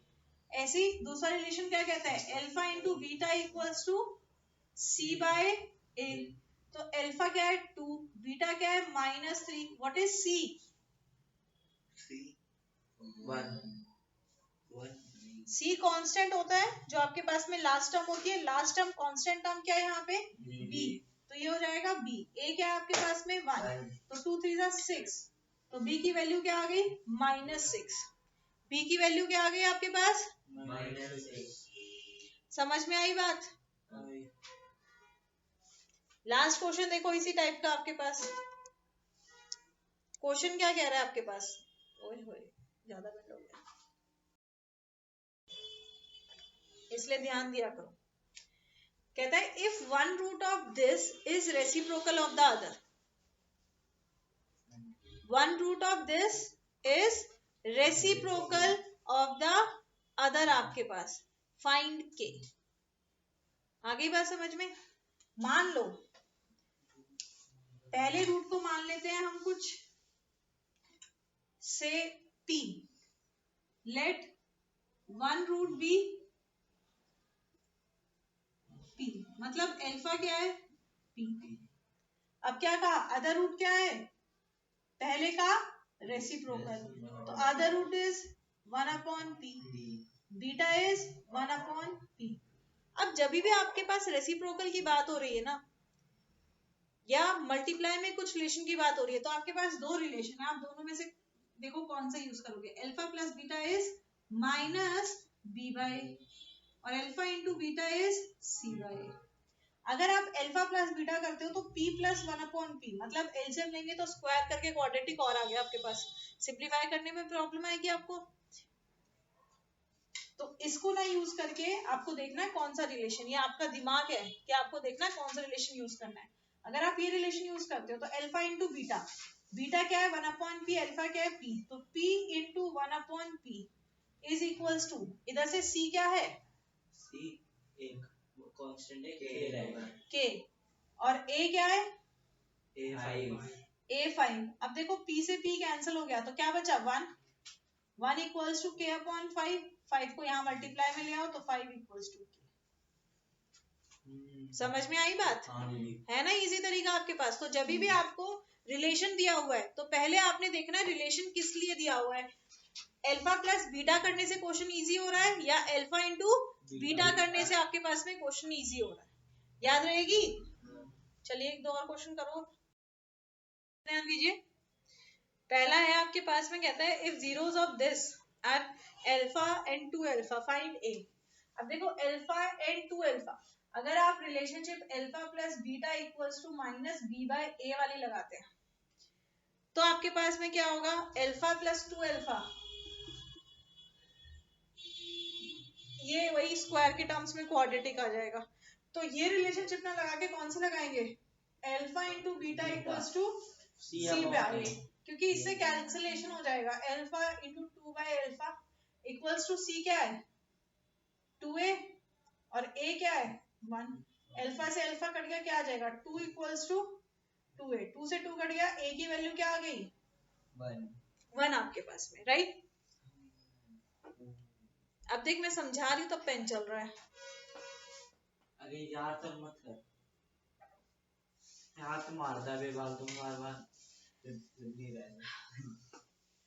[SPEAKER 1] ऐसी दूसरा रिलेशन क्या कहता है alpha into beta equals to c by a। तो अल्फा क्या है 2, बीटा क्या है -3, what is c
[SPEAKER 2] 1।
[SPEAKER 1] c constant होता है, जो आपके पास में लास्ट टर्म होती है, लास्ट टर्म कांस्टेंट टर्म क्या है यहाँ पे b। तो ये हो जाएगा b। a क्या है आपके पास में 1, तो 2 3 6, तो b की वैल्यू क्या आ गई -6। b की वैल्यू क्या आ गई आपके पास
[SPEAKER 3] -6।
[SPEAKER 1] समझ में आई बात? लास्ट क्वेश्चन देखो इसी टाइप का आपके पास। क्वेश्चन क्या कह रहा है आपके पास, ओए होए ज्यादा बेंड हो गया, इसलिए ध्यान दिया करो। कहता है if one root of this is reciprocal of the other, one root of this is reciprocal of the other आपके पास, फाइंड के। आगे बात समझ में? मान लो पहले रूट को मान लेते हैं हम कुछ से p, let one root be p, मतलब अल्फा क्या है p। अब क्या कहा, अदर रूट क्या है, पहले का रेसिप्रोकल, तो other root is 1/p, beta is 1/p। अब जब भी आपके पास रेसिप्रोकल की बात हो रही है ना, या मल्टीप्लाई में कुछ रिलेशन की बात हो रही है, तो आपके पास दो रिलेशन है, आप दोनों में से देखो कौन सा यूज करोगे। Alpha plus beta is minus B by, और alpha into beta is C by. अगर आप अल्फा प्लस बीटा करते हो तो p प्लस 1/p, मतलब एलसीएम लेंगे तो स्क्वायर करके क्वाड्रेटिक और आ गया आपके पास, सिंप्लीफाई करने में प्रॉब्लम आएगी आपको। तो इसको ना यूज करके आपको देखना है कौन सा रिलेशन, ये आपका दिमाग है कि आपको देखना है कौन सा रिलेशन यूज करना है। अगर आप ये रिलेशन यूज करते हो तो अल्फा इंटू बीटा, बीटा क्या है 1/p, अल्फा क्या है p, तो p into 1/p is equals to, इधर से c क्या है,
[SPEAKER 3] C एक कांस्टेंट है, K रहेगा,
[SPEAKER 1] k, और a क्या है
[SPEAKER 3] A5,
[SPEAKER 1] a5। अब देखो p से p कैंसिल हो गया तो क्या बचा 1, 1 इक्वल्स टू k अपॉन 5, 5 को यहाँ मल्टीप्लाई में ले आओ तो 5 इक्वल्स टू k। समझ में आई बात? है ना इजी तरीका आपके पास। तो जब भी आपको रिलेशन दिया हुआ है तो पहले आपने देखना है रिलेशन किस लिए दिया हुआ है, अल्फा प्लस बीटा करने से क्वेश्चन इजी हो रहा है, या अल्फा इंटू बीटा करने से आपके पास में क्वेश्चन इजी हो रहा है, याद रहेगी। चलिए एक दो और क्वेश्चन करो, ध्यान दीजिए। पहला है आपके पास में, कहता है if zeros of this are alpha and 2 alpha find A. अब देखो अल्फा एंड 2 अल्फा, अगर आप relationship alpha plus beta equals to minus B by A वाली लगाते हैं तो आपके पास में क्या होगा, अल्फा प्लस 2 अल्फा, ये वही स्क्वायर के टर्म्स में क्वाड्रेटिक आ जाएगा। तो ये रिलेशनशिप ना लगा के कौन सा लगाएंगे, alpha into beta equals to C by A, क्योंकि इससे कैंसिलेशन हो जाएगा, alpha into 2 by alpha equals to C क्या है 2a, और a क्या है 1, अल्फा से अल्फा कट गया क्या आ जाएगा 2 इक्वल्स टू 2a, 2 से 2 कट गया, a की वैल्यू क्या आ गई 1 आपके पास में, राइट। अब देख मैं समझा रही हूँ तब पेन चल रहा है।
[SPEAKER 3] अरे यार तब मत कर, हाथ मारता बेबाल तुम बार बार, नहीं रहेगा।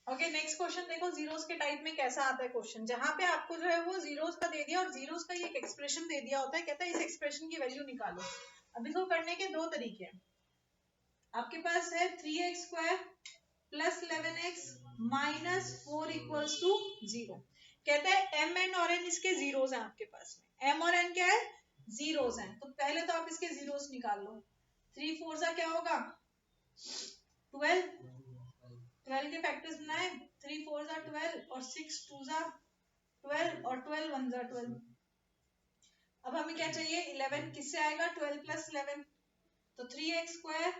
[SPEAKER 1] ओके नेक्स्ट क्वेश्चन देखो, जीरोस के टाइप में कैसा आता है क्वेश्चन, जहां पे आपको जो है वो जीरोस का दे दिया और जीरोस का ये एक एक्सप्रेशन दे दिया होता है, कहता है इस एक्सप्रेशन की वैल्यू निकालो। अब इसको करने के दो तरीके हैं, आपके पास है 3x square plus 11x minus 4 equals to 0। कहता है m एंड और n इसके जीरोस हैं आपके पास में, m और n क्या है जीरोस हैं, तो पहले तो आप इसके जीरोस निकाल लो। 3 4 सा क्या होगा 12, 12 के फैक्टर्स बनाए, 3 4 सा 12 और 6 2 सा 12 और 12 1 सा 12। अब हमें क्या चाहिए 11, किससे आएगा 12 प्लस 11, तो 3x स्क्वायर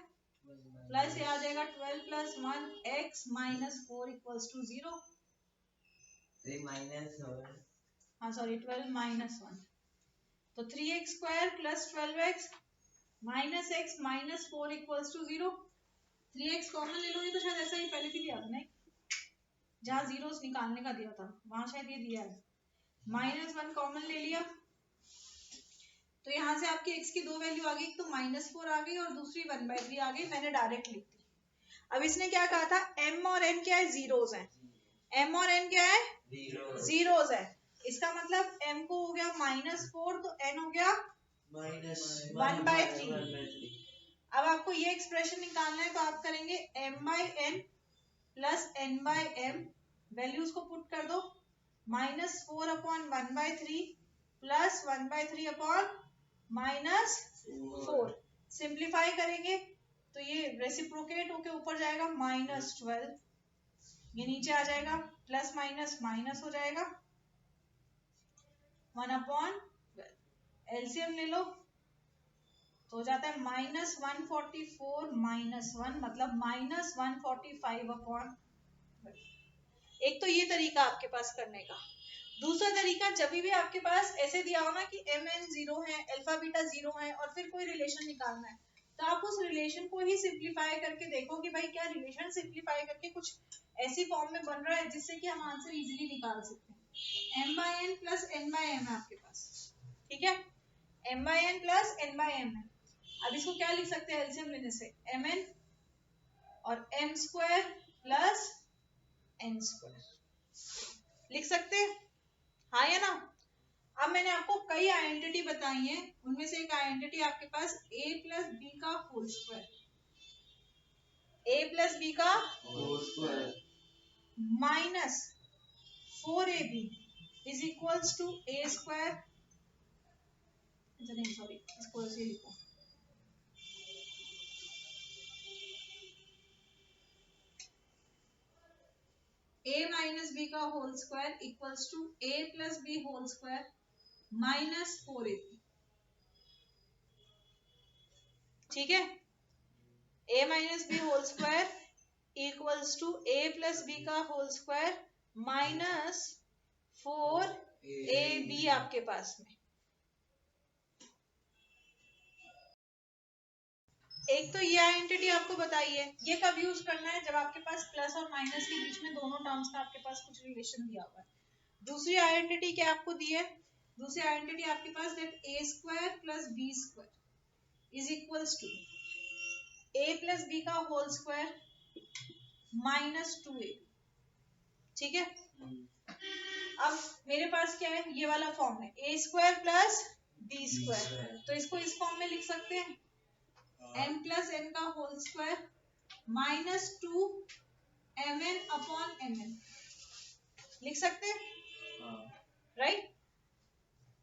[SPEAKER 1] प्लस ये आ जाएगा 12 plus 1x minus 4 equals to 0। हाँ सॉरी 12 माइनस 1, तो 3x square plus 12x minus x minus 4 equals to 0। 3x common ले लोगे तो शायद ऐसा ही पहले भी दिया था, नहीं जहाँ जीरोस निकालने का दिया था वहां शायद ये दिया है, माइनस 1 कॉमन ले लिया तो यहाँ से आपकी x की दो वैल्यू आ गई, एक तो -4 आ गई और दूसरी 1/3 आ गई, मैंने डायरेक्ट लिख दी। अब इसने क्या कहा था m और n क्या है जीरोस है, m और n क्या है जीरोस है, इसका मतलब m को हो गया -4 तो n हो गया -1/3। अब आपको ये एक्सप्रेशन निकालना है तो आप करेंगे m/n प्लस n/m, वैल्यूज को पुट कर दो, -4 अपॉन 1/3 प्लस 1/3 अपॉन -4, सिंप्लीफाई करेंगे तो ये रेसिप्रोकेट होके ऊपर जाएगा -12, ये नीचे आ जाएगा प्लस माइनस माइनस हो जाएगा 1/12, एलसीएम ले लो तो हो जाता है -144 -1 मतलब -145 अपॉन। एक तो ये तरीका आपके पास करने का। दूसरा तरीका, जब भी आपके पास ऐसे दिया हो ना कि mn 0 है, अल्फा बीटा 0 है और फिर कोई रिलेशन निकालना है, तो आप उस रिलेशन को ही सिंप्लीफाई करके देखो कि भाई क्या रिलेशन सिंप्लीफाई करके कुछ ऐसी फॉर्म में बन रहा है जिससे कि हम आंसर इजीली निकाल सकते हैं। m/n प्लस n/m है आपके पास, ठीक है, m/n प्लस n/m है। अब इसको क्या लिख सकते हैं एलसीएम लेने से, mn और m square plus n square लिख सकते हैं, हाँ या ना। अब मैंने आपको कई आइडेंटिटी बताई है, उनमें से एक आइडेंटिटी आपके पास a प्लस बी का whole square, a plus B का
[SPEAKER 3] whole square
[SPEAKER 1] minus 4ab is equals to a square, नहीं सॉरी इसको ऐसे लिखो, a माइनस बी का whole square equals to a plus B whole square minus 4ab, ठीक है। a minus B whole square equals to a plus B का whole square minus 4ab आपके पास में। एक तो ये आइडेंटिटी आपको बताई है, ये कब यूज करना है, जब आपके पास प्लस और माइनस के बीच में दोनों टर्म्स का आपके पास कुछ रिलेशन दिया हुआ है। दूसरी आइडेंटिटी क्या आपको दी है, दूसरी आइडेंटिटी आपके पास that a square plus B square is equals to a plus B का होल स्क्वायर माइनस 2a, ठीक है। अब मेरे पास क्या है, ये वाला फॉर्म है a square plus B square, तो इसको इस फॉर्म में लिख सकते हैं m प्लस n का whole square minus 2 mn upon mn, लिख सकते हैं, राइट।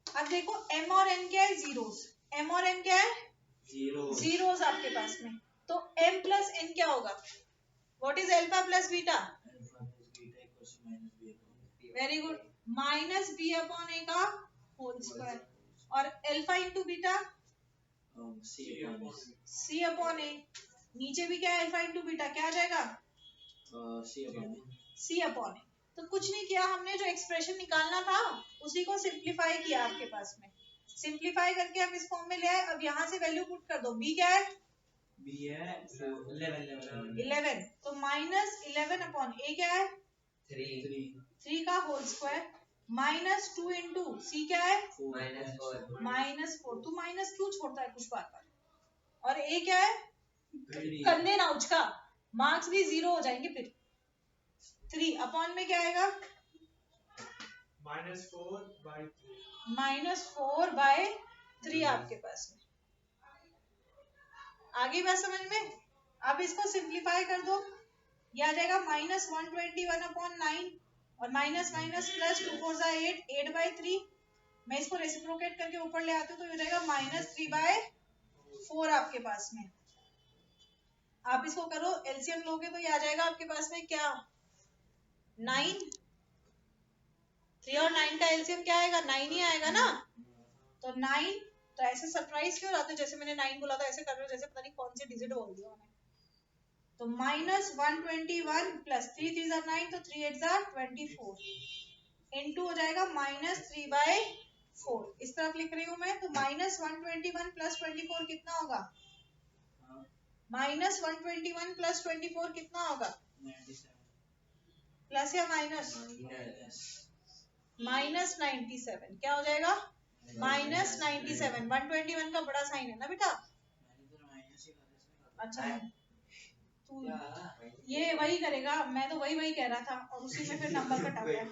[SPEAKER 1] अब देखो m और n क्या है, जीरोस, m और n क्या है, जीरोस आपके पास में, तो m प्लस n क्या होगा, what is alpha plus beta, very good, minus b upon a का होल स्क्वायर, और alpha into beta c upon a, नीचे भी क्या है अल्फा इंटू बीटा, क्या आ जाएगा c अपॉन a। तो कुछ नहीं किया हमने, जो एक्सप्रेशन निकालना था उसी को सिंप्लीफाई किया आपके पास में, सिंप्लीफाई करके हम इस फॉर्म में ले आए। अब यहाँ से वैल्यू पुट कर दो, b क्या है,
[SPEAKER 3] b है
[SPEAKER 1] 11, तो माइनस 11 अपॉन a क्या है 3 का होल स्क्वायर माइनस 2 इंटू सी क्या है -4, तू माइनस क्यों छोड़ता है कुछ बार बार, और ए क्या है, कंधे ना उचका, मार्क्स भी 0 हो जाएंगे फिर। 3 अपॉन में क्या आएगा -4/3 आपके पास में। आगे बात समझ में। अब इसको सिंप्लीफाई कर दो, ये आ जाएगा -121 अपॉन 9 और माइनस माइनस प्लस 2 4 8, 8/3। मैं इसको रेसिप्रोकेट करके ऊपर ले आती हूँ तो ये हो जाएगा -3/4 आपके पास में। आप इसको करो, एलसीएम लोगे तो ये आ जाएगा आपके पास में क्या 9, 3 और 9 का एलसीएम क्या आएगा 9 ही आएगा ना, तो 9, तो ऐसे सरप्राइज क्यों रहते हो, जैसे मैंने 9 बोला था ऐसे कर रहे हो जैसे पता नहीं कौन सी डिजिट बोल दिया मैंने। तो -121 प्लस 3 3 9, तो 3 8 24 इनटू हो जाएगा -3/4, इस तरफ लिख रही हूँ मैं। तो -121 प्लस 24 कितना होगा, -121 प्लस 24 कितना होगा, प्लस या माइनस, -97, क्या हो जाएगा -97। 121 का बड़ा साइन है ना बेटा, अच्छा तू ये वही करेगा, मैं तो वही कह रहा था और उसी में फिर नंबर कटा गया।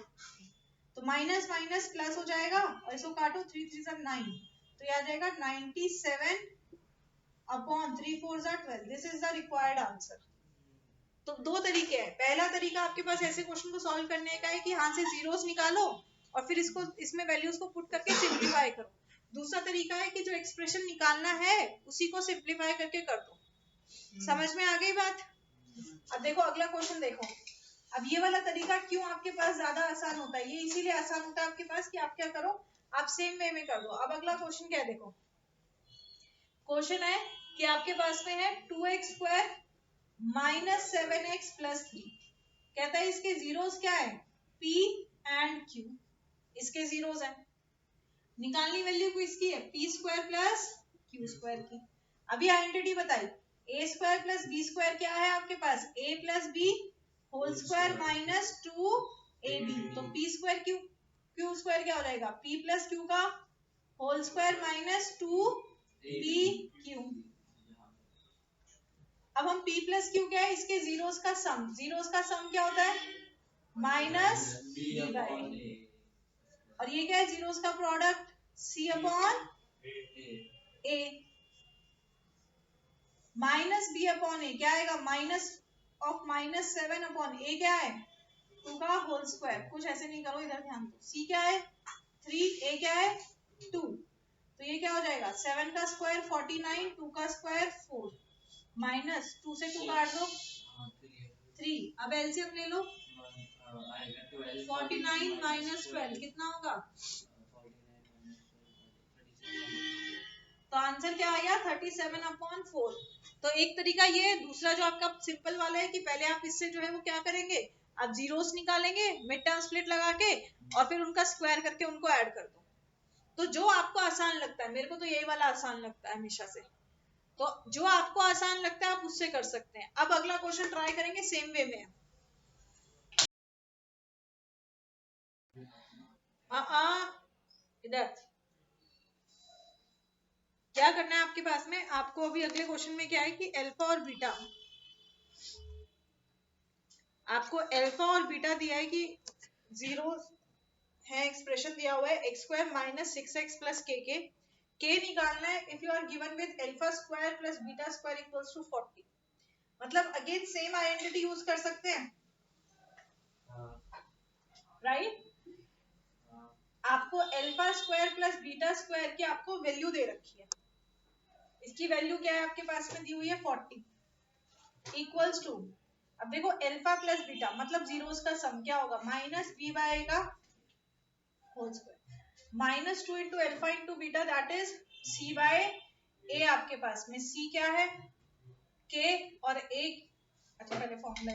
[SPEAKER 1] तो माइनस माइनस प्लस हो जाएगा और इसको काटो 3 3 9, तो ये आ जाएगा 97 upon 3 4 12। This is the required answer. तो दो तरीके हैं, पहला तरीका आपके पास ऐसे क्वेश्चन को सॉल्व करने का है कि यहाँ से जीरोस निकालो और फिर इसको इसमें वैल्यूज को पुट करके सिंप्लीफाई करो। दूसरा तरीका है कि जो एक्सप्रेशन निकालना है उसी को सिंप्लीफाई करके कर दो। समझ में आ गई बात। अब देखो अगला क्वेश्चन देखो। अब ये वाला तरीका क्यों आपके पास ज्यादा आसान होता है, ये इसीलिए आसान होता है आपके पास कि आप क्या करो, आप सेम वे में कर दो। अब अगला क्वेश्चन क्या है देखो, क्वेश्चन है कि आपके पास में है 2x² माइनस 7x प्लस 3। कहता है इसके जीरोस क्या है, p एंड q, इसके जीरोस है। निकालनी वैल्यू को इसकी है p² प्लस q² की। अभी आइडेंटिटी बताई, a² प्लस b² क्या है आपके पास, a plus b whole square minus 2ab, तो p² q² क्या हो जाएगा, p प्लस q का होल स्क्वायर माइनस 2pq। अब हम p प्लस क्यू क्या है, इसके जीरोस का सम, जीरोस का सम क्या होता है माइनस b बाई a, और ये क्या है जीरोस का product c upon a, minus b upon a क्या आएगा, minus of minus 7 upon a क्या है 2 का होल स्क्वायर। कुछ ऐसे नहीं करो, इधर ध्यान दो, c क्या है 3, a क्या है 2, तो ये क्या हो जाएगा 7 का स्क्वायर 49, 2 का स्क्वायर 4, माइनस 2 से 2 काट दो 3। अब एलसीएम ले लो, 49 माइनस 12 कितना होगा, तो आंसर क्या आ गया 37 अपॉन 4। तो एक तरीका ये है, दूसरा जो आपका सिंपल वाला है कि पहले आप इससे जो है वो क्या करेंगे, आप जीरोस निकालेंगे मिड टर्म स्प्लिट लगा के और फिर उनका स्क्वायर करके उनको ऐड कर दो। तो जो आपको आसान लगता है, मेरे को तो यही वाला आसान लगता है हमेशा से, तो जो आपको आसान लगता है आप उससे कर सकते हैं। अब अगला क्वेश्चन ट्राई करेंगे सेम वे में। इधर क्या करना है आपके पास में, आपको अभी अगले क्वेश्चन में क्या है कि अल्फा और बीटा, आपको अल्फा और बीटा दिया है कि जीरो है, एक्सप्रेशन दिया हुआ है x² माइनस 6x प्लस के निकालना है if you are given with alpha square plus beta square equals to 40। मतलब अगेन सेम आइडेंटिटी यूज कर सकते हैं, राइट? आपको alpha square plus beta square की आपको वैल्यू दे रखी है, इसकी वैल्यू क्या है आपके पास में दी हुई है 40 इक्वल्स टू, अब देखो अल्फा प्लस बीटा मतलब जीरोस का सम क्या होगा माइनस बी बाय का whole square, minus 2 into alpha into beta that is C by A. आपके पास में सी क्या है के और ए, अच्छा पहले फॉर्मूला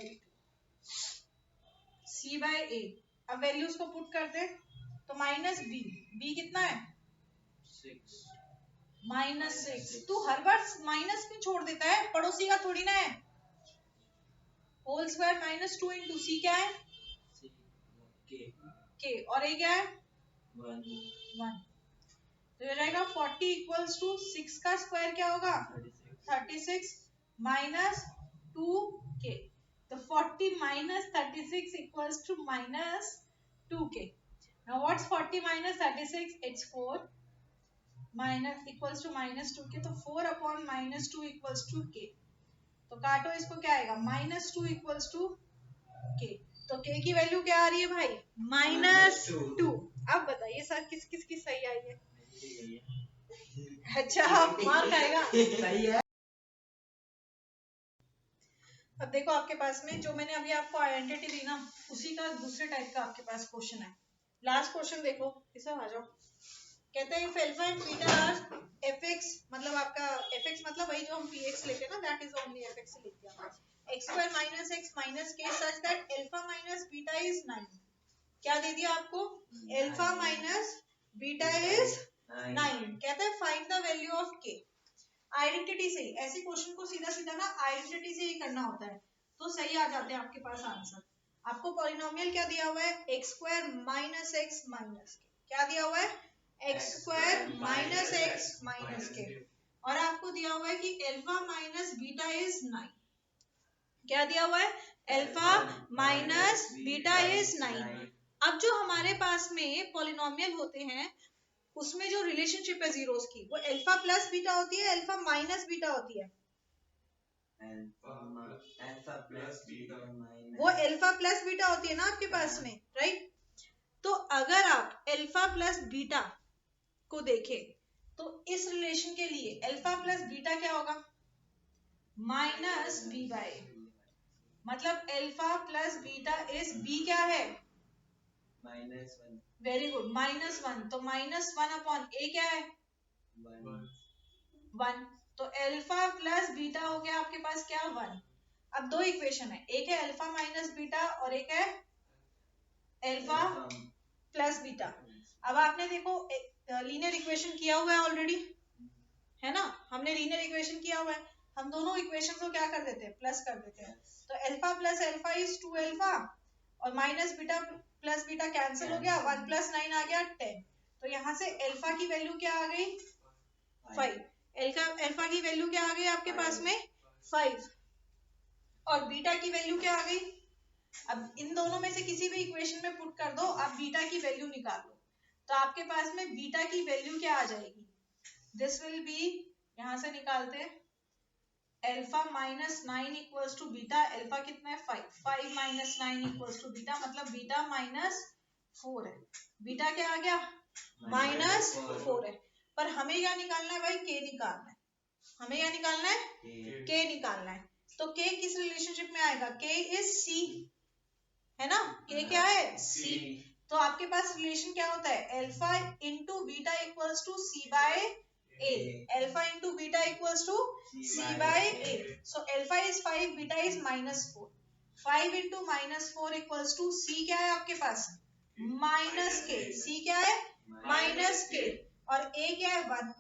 [SPEAKER 1] सी बाय ए। अब वैल्यूज को पुट कर दे तो माइनस बी, बी कितना है -6। तू हर बार माइनस क्यों छोड़ देता है, पड़ोसी का थोड़ी ना है। होल स्क्वायर माइनस 2 इंटू सी क्या है के और ए क्या है 1, तो ये रहेगा 40 इक्वल्स टू 6 का स्क्वायर क्या होगा 36 माइनस 2k, तो 40 minus 36 equals to minus 2k। Now what's 40 minus 36, it's 4 minus equals to minus 2k, तो 4 upon minus 2 equals to k, तो काटो इसको क्या आएगा -2 इक्वल्स टू k, तो k की वैल्यू क्या आ रही है भाई -2। अब बताइए सर किस किस की सही आई है, अच्छा मार्क आएगा
[SPEAKER 3] सही है।
[SPEAKER 1] अब देखो आपके पास में जो मैंने अभी आपको आइडेंटिटी दी ना उसी का दूसरे टाइप का आपके पास क्वेश्चन है। लास्ट क्वेश्चन देखो, इसे आ जाओ। कहते हैं if alpha and beta are fx, मतलब आपका fx मतलब वही जो हम px लेते हैं ना, दैट इज ओनली fx से लिख दिया, x² minus x minus k such that alpha minus beta is 9। क्या दे दिया आपको, अल्फा माइनस बीटा इज 9। कहता है find the value of k। Identity से ही ऐसे क्वेश्चन को सीधा सीधा ना आइडेंटिटी से ही करना होता है, तो सही आ जाते हैं आपके पास आंसर। आपको पॉलिनोमियल क्या दिया हुआ है x² minus x minus k, क्या दिया हुआ है x² minus x minus k, और आपको दिया हुआ है कि अल्फा माइनस बीटा इज 9। क्या दिया हुआ है अल्फा माइनस बीटा इज 9। अब जो हमारे पास में पॉलिनोमियल होते हैं उसमें जो रिलेशनशिप है जीरोस की वो अल्फा प्लस बीटा होती है अल्फा माइनस बीटा होती है, वो अल्फा प्लस बीटा होती है ना आपके पास में, राइट? तो अगर आप अल्फा प्लस बीटा को देखें तो इस रिलेशन के लिए अल्फा प्लस बीटा क्या होगा माइनस बी बाय, मतलब alpha plus beta is b क्या है -1, वेरी गुड -1, तो -1 अपॉन ए क्या है 1, तो अल्फा प्लस बीटा हो गया आपके पास क्या 1। अब दो इक्वेशन है, एक है अल्फा माइनस बीटा और एक है अल्फा प्लस बीटा। अब आपने देखो लीनियर इक्वेशन किया हुआ है ऑलरेडी, है ना, हमने लीनियर इक्वेशन किया हुआ है, हम दोनों इक्वेशन को क्या कर देते हैं प्लस कर देते हैं। तो alpha plus alpha is 2 alpha और minus beta plus beta cancel हो गया, 1 प्लस 9 आ गया 10। तो यहाँ से अल्फा की वैल्यू क्या आ गई 5। अल्फा की वैल्यू क्या आ गई आपके पास में 5 और बीटा की वैल्यू क्या आ गई। अब इन दोनों में से किसी भी इक्वेशन में पुट कर दो, आप बीटा की वैल्यू निकालो, तो आपके पास में बीटा की वैल्यू क्या आ जाएगी। दिस विल बी, यहां से निकालते हैं alpha minus 9 equals to beta. Alpha कितना है 5, 5 माइनस 9 इक्वल्स टू बीटा, मतलब बीटा माइनस 4 है। बीटा क्या आ गया माइनस 4 है। पर हमें क्या निकालना है भाई, के निकालना है। हमें क्या निकालना है के निकालना है। तो के किस रिलेशनशिप में आएगा, के इज सी, है ना, के क्या है सी। तो आपके पास रिलेशन क्या होता है alpha into beta equals to C by A. Alpha into beta equals to C by A. So alpha is 5, beta is -4। 5 into -4 equals to C क्या है आपके पास माइनस के। सी क्या है माइनस के और ए क्या है 1।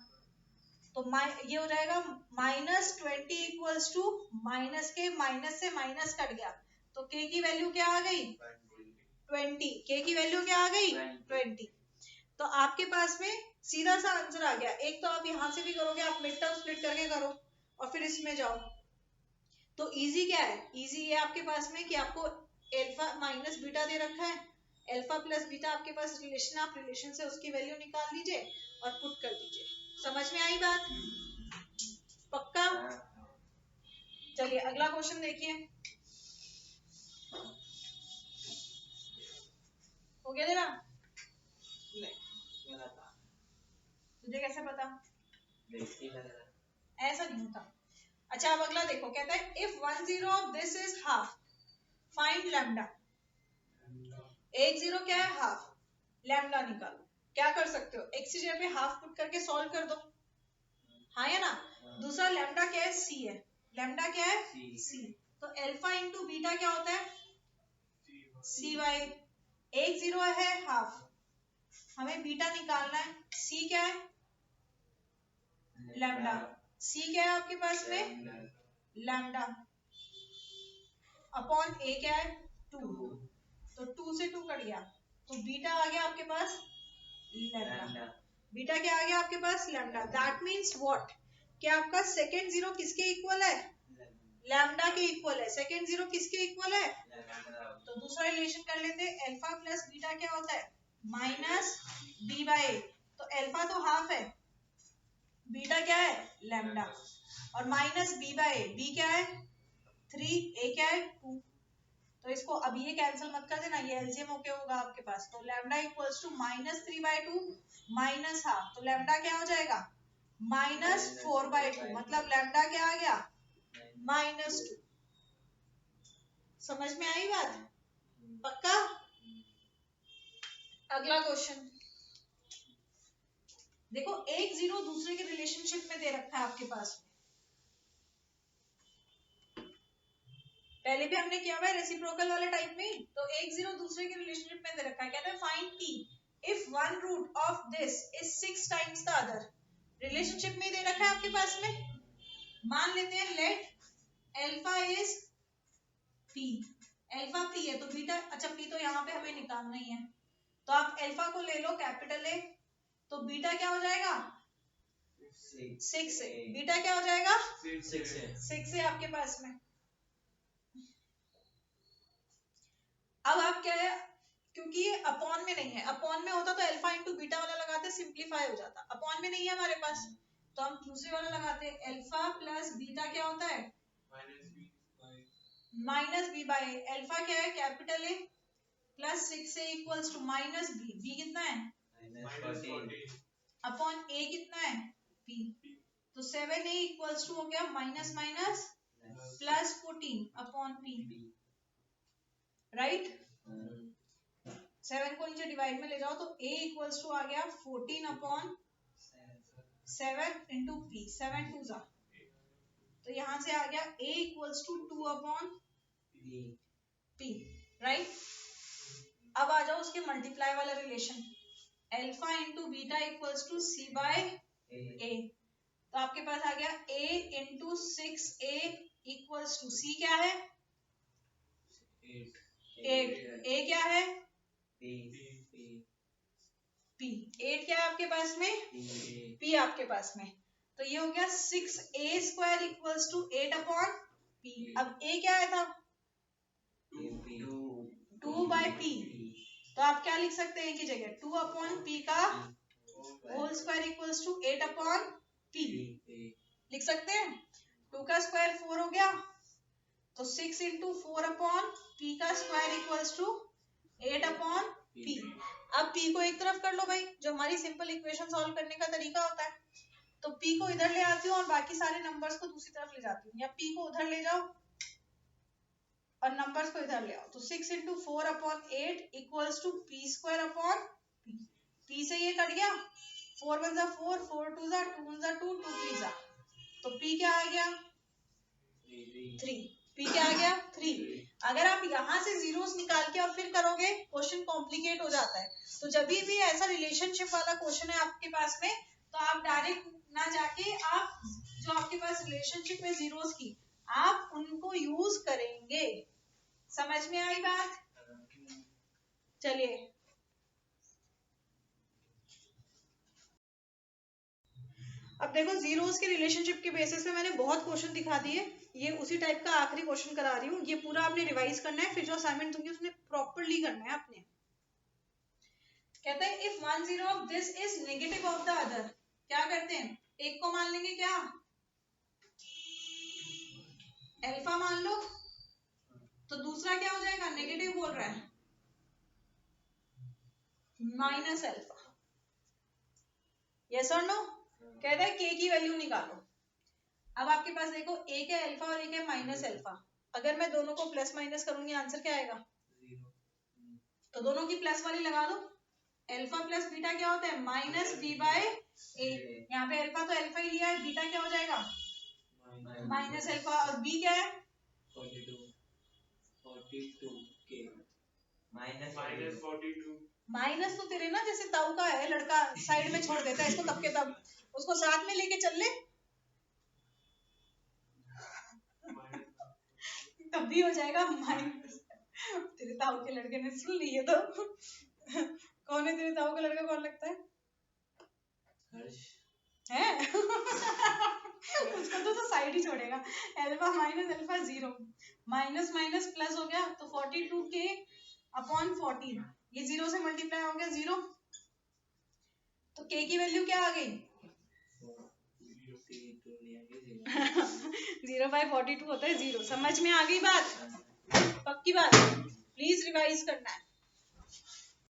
[SPEAKER 1] तो ये हो जाएगा -20 इक्वल्स टू माइनस के, माइनस से माइनस कट गया तो के की वैल्यू क्या आ गई 20। के की वैल्यू क्या आ गई 20। तो आपके पास में सीधा सा आंसर आ गया। एक तो आप यहां से भी करोगे, आप मिड टर्म स्प्लिट करके करो और फिर इसमें जाओ। तो इजी क्या है, इजी ये आपके पास में कि आपको अल्फा माइनस बीटा दे रखा है, अल्फा प्लस बीटा आपके पास रिलेशन, आप रिलेशन से उसकी वैल्यू निकाल लीजिए और पुट कर दीजिए। समझ में आई बात, पक्का। चलिए अगला क्वेश्चन देखिए, हो गया तेरा, तुझे कैसे पता, ऐसा नहीं होता। अच्छा अब अगला देखो, कहता है if 1 0 of this is half find lambda. एक जीरो क्या है हाफ, लैम्डा निकालो। क्या कर सकते हो, एक्स की जगह पे हाफ पुट करके सॉल्व कर दो, हाँ या ना। दूसरा लैम्डा क्या है सी है, लैम्डा क्या है सी। तो अल्फा इंटू बीटा क्या होता है सी बाई। एक जीरो है हाफ, हमें बीटा निकालना है, सी क्या है लैम्डा। सी क्या है आपके पास में लैम्डा अपॉन ए क्या है 2। तो 2 से 2 कट गया तो बीटा आ गया आपके पास लैम्डा। बीटा क्या आ गया आपके पास लैम्डा। दैट मीन्स व्हाट, कि आपका सेकेंड जीरो किसके इक्वल है लैम्डा के इक्वल है। सेकेंड जीरो किसके इक्वल है, तो दूसरा रिलेशन कर लेते हैं। अल्फा प्लस बीटा क्या होता है माइनस बी बाई। तो अल्फा तो हाफ है, बीटा क्या है लैम्डा और माइनस बी बाई। बी क्या है 3, ए क्या है 2। तो इसको अब ये कैंसिल मत कर देना, ये एलसीएम होके होगा आपके पास। तो lambda equals to -3/2 minus half. तो लैम्डा क्या हो जाएगा -4/2, मतलब लैम्डा क्या आ गया -2। समझ में आई बात, पक्का। अगला क्वेश्चन देखो, एक जीरो दूसरे के रिलेशनशिप में दे रखा है आपके पास। पहले भी हमने किया हुआ है रेसिप्रोकल वाले टाइप में। तो एक जीरो दूसरे के रिलेशनशिप में दे रखा है, कहते हैं find p if one root of this is 6 times the other. Relationship में दे रखा है आपके पास में। मान लेते हैं let alpha is P, alpha P है तो बीटा, अच्छा पी तो यहाँ पे हमें निकालना ही है, तो आप अल्फा को ले लो कैपिटल ए, तो बीटा क्या हो जाएगा 6 है। बीटा क्या हो जाएगा 6 है आपके पास में। अब आप क्या है, क्योंकि ये अपॉन में नहीं है, अपॉन में होता तो अल्फा इंटू बीटा वाला लगाते सिंप्लीफाई हो जाता, अपॉन में नहीं है हमारे पास तो हम दूसरे वाला लगाते। अल्फा प्लस बीटा क्या होता है माइनस बी बाई। अल्फा क्या है capital a plus 6 a equals to minus b. B कितना है अपॉन ए कितना है पी। तो 7 ए इक्वल्स टू हो गया minus minus plus 14 upon P, right. 7 को नीचे डिवाइड में ले जाओ तो a इक्वल्स टू आ गया 14 अपॉन 7 इंटू पी। 7 2 जा तो यहाँ से आ गया a equals to 2/p, right. अब आ जाओ उसके मल्टीप्लाई वाला relation, alpha into beta equals to c by a। तो आपके पास आ गया a into 6a equals to c क्या है 8, a क्या है p, 8 क्या है आपके पास में p आपके पास में। तो ये हो गया 6a square equals to 8/p। अब a क्या है था 2/p, तो आप क्या लिख सकते हैं की जगह 2/p का whole square equals to 8/p लिख सकते हैं। 2 का स्क्वायर 4 हो गया, तो 6 इंटू 4/p का स्क्वायर इक्वल्स टू 8/p। अब p को एक तरफ कर लो भाई, जो हमारी सिंपल इक्वेशन सॉल्व करने का तरीका होता है। तो p को इधर ले आती हूँ और बाकी सारे नंबर्स को दूसरी तरफ ले जाती हूँ, या p को उधर ले जाओ और नंबर्स को इधर ले आओ। तो 6 into 4/8 equals to p square upon p से ये कट गया, 4 1 जा 4, 4 2 जा 2 1 जा 2, 2 3 जा, तो p क्या आ गया 3। p क्या आ गया 3। अगर आप यहाँ से जीरोस निकाल के और फिर करोगे क्वेश्चन कॉम्प्लिकेट हो जाता है। तो जब भी ऐसा रिलेशनशिप वाला क्वेश्चन है आपके पास में, तो आप डायरेक्ट ना जाके आप जो आपके पास रिलेशनशिप है जीरोस की, आप उनको यूज करेंगे। समझ में आई बात? चलिए अब देखो, जीरोस के रिलेशनशिप के बेसिस पे मैंने बहुत क्वेश्चन दिखा दिए। ये उसी टाइप का आखिरी क्वेश्चन करा रही हूँ, ये पूरा आपने रिवाइज करना है, फिर जो असाइनमेंट दूंगी उसमें प्रॉपर्ली करना है आपने। कहते हैं if one zero of this is negative of the other, क्या करते हैं एक को मान लेंगे क्या अल्फा मान लो, तो दूसरा क्या हो जाएगा नेगेटिव बोल रहा है माइनस अल्फा। यस और नो? कहता है के की वैल्यू निकालो। अब आपके पास देखो एक है अल्फा और एक है माइनस अल्फा, अगर मैं दोनों को प्लस माइनस करूंगी आंसर क्या आएगा तो दोनों की प्लस वाली लगा दो। अल्फा प्लस बीटा क्या होता है माइनस बी बाय ए। यहाँ पे अल्फा तो अल्फा ही लिया है, बीटा क्या हो जाएगा माइनस अल्फा, और बी क्या है
[SPEAKER 3] 42 माइनस 42।
[SPEAKER 1] माइनस तो तेरे ना जैसे ताऊ का है, लड़का साइड में छोड़ देता है इसको तब के तब, उसको साथ में लेके चल ले तब भी हो जाएगा माइनस। तेरे ताऊ के लड़के ने सुन ली है तो कौन है तेरे ताऊ का लड़का, कौन लगता है है? उसको तो साइड ही छोड़ेगा। Alpha minus alpha 0, minus minus plus हो गया, तो 42k अपॉन 14, ये 0 से मल्टीप्लाई हो गया 0, तो k की वैल्यू क्या आ गई 0/42 होता है 0। समझ में आ गई बात? पक्की बात? प्लीज रिवाइज करना है।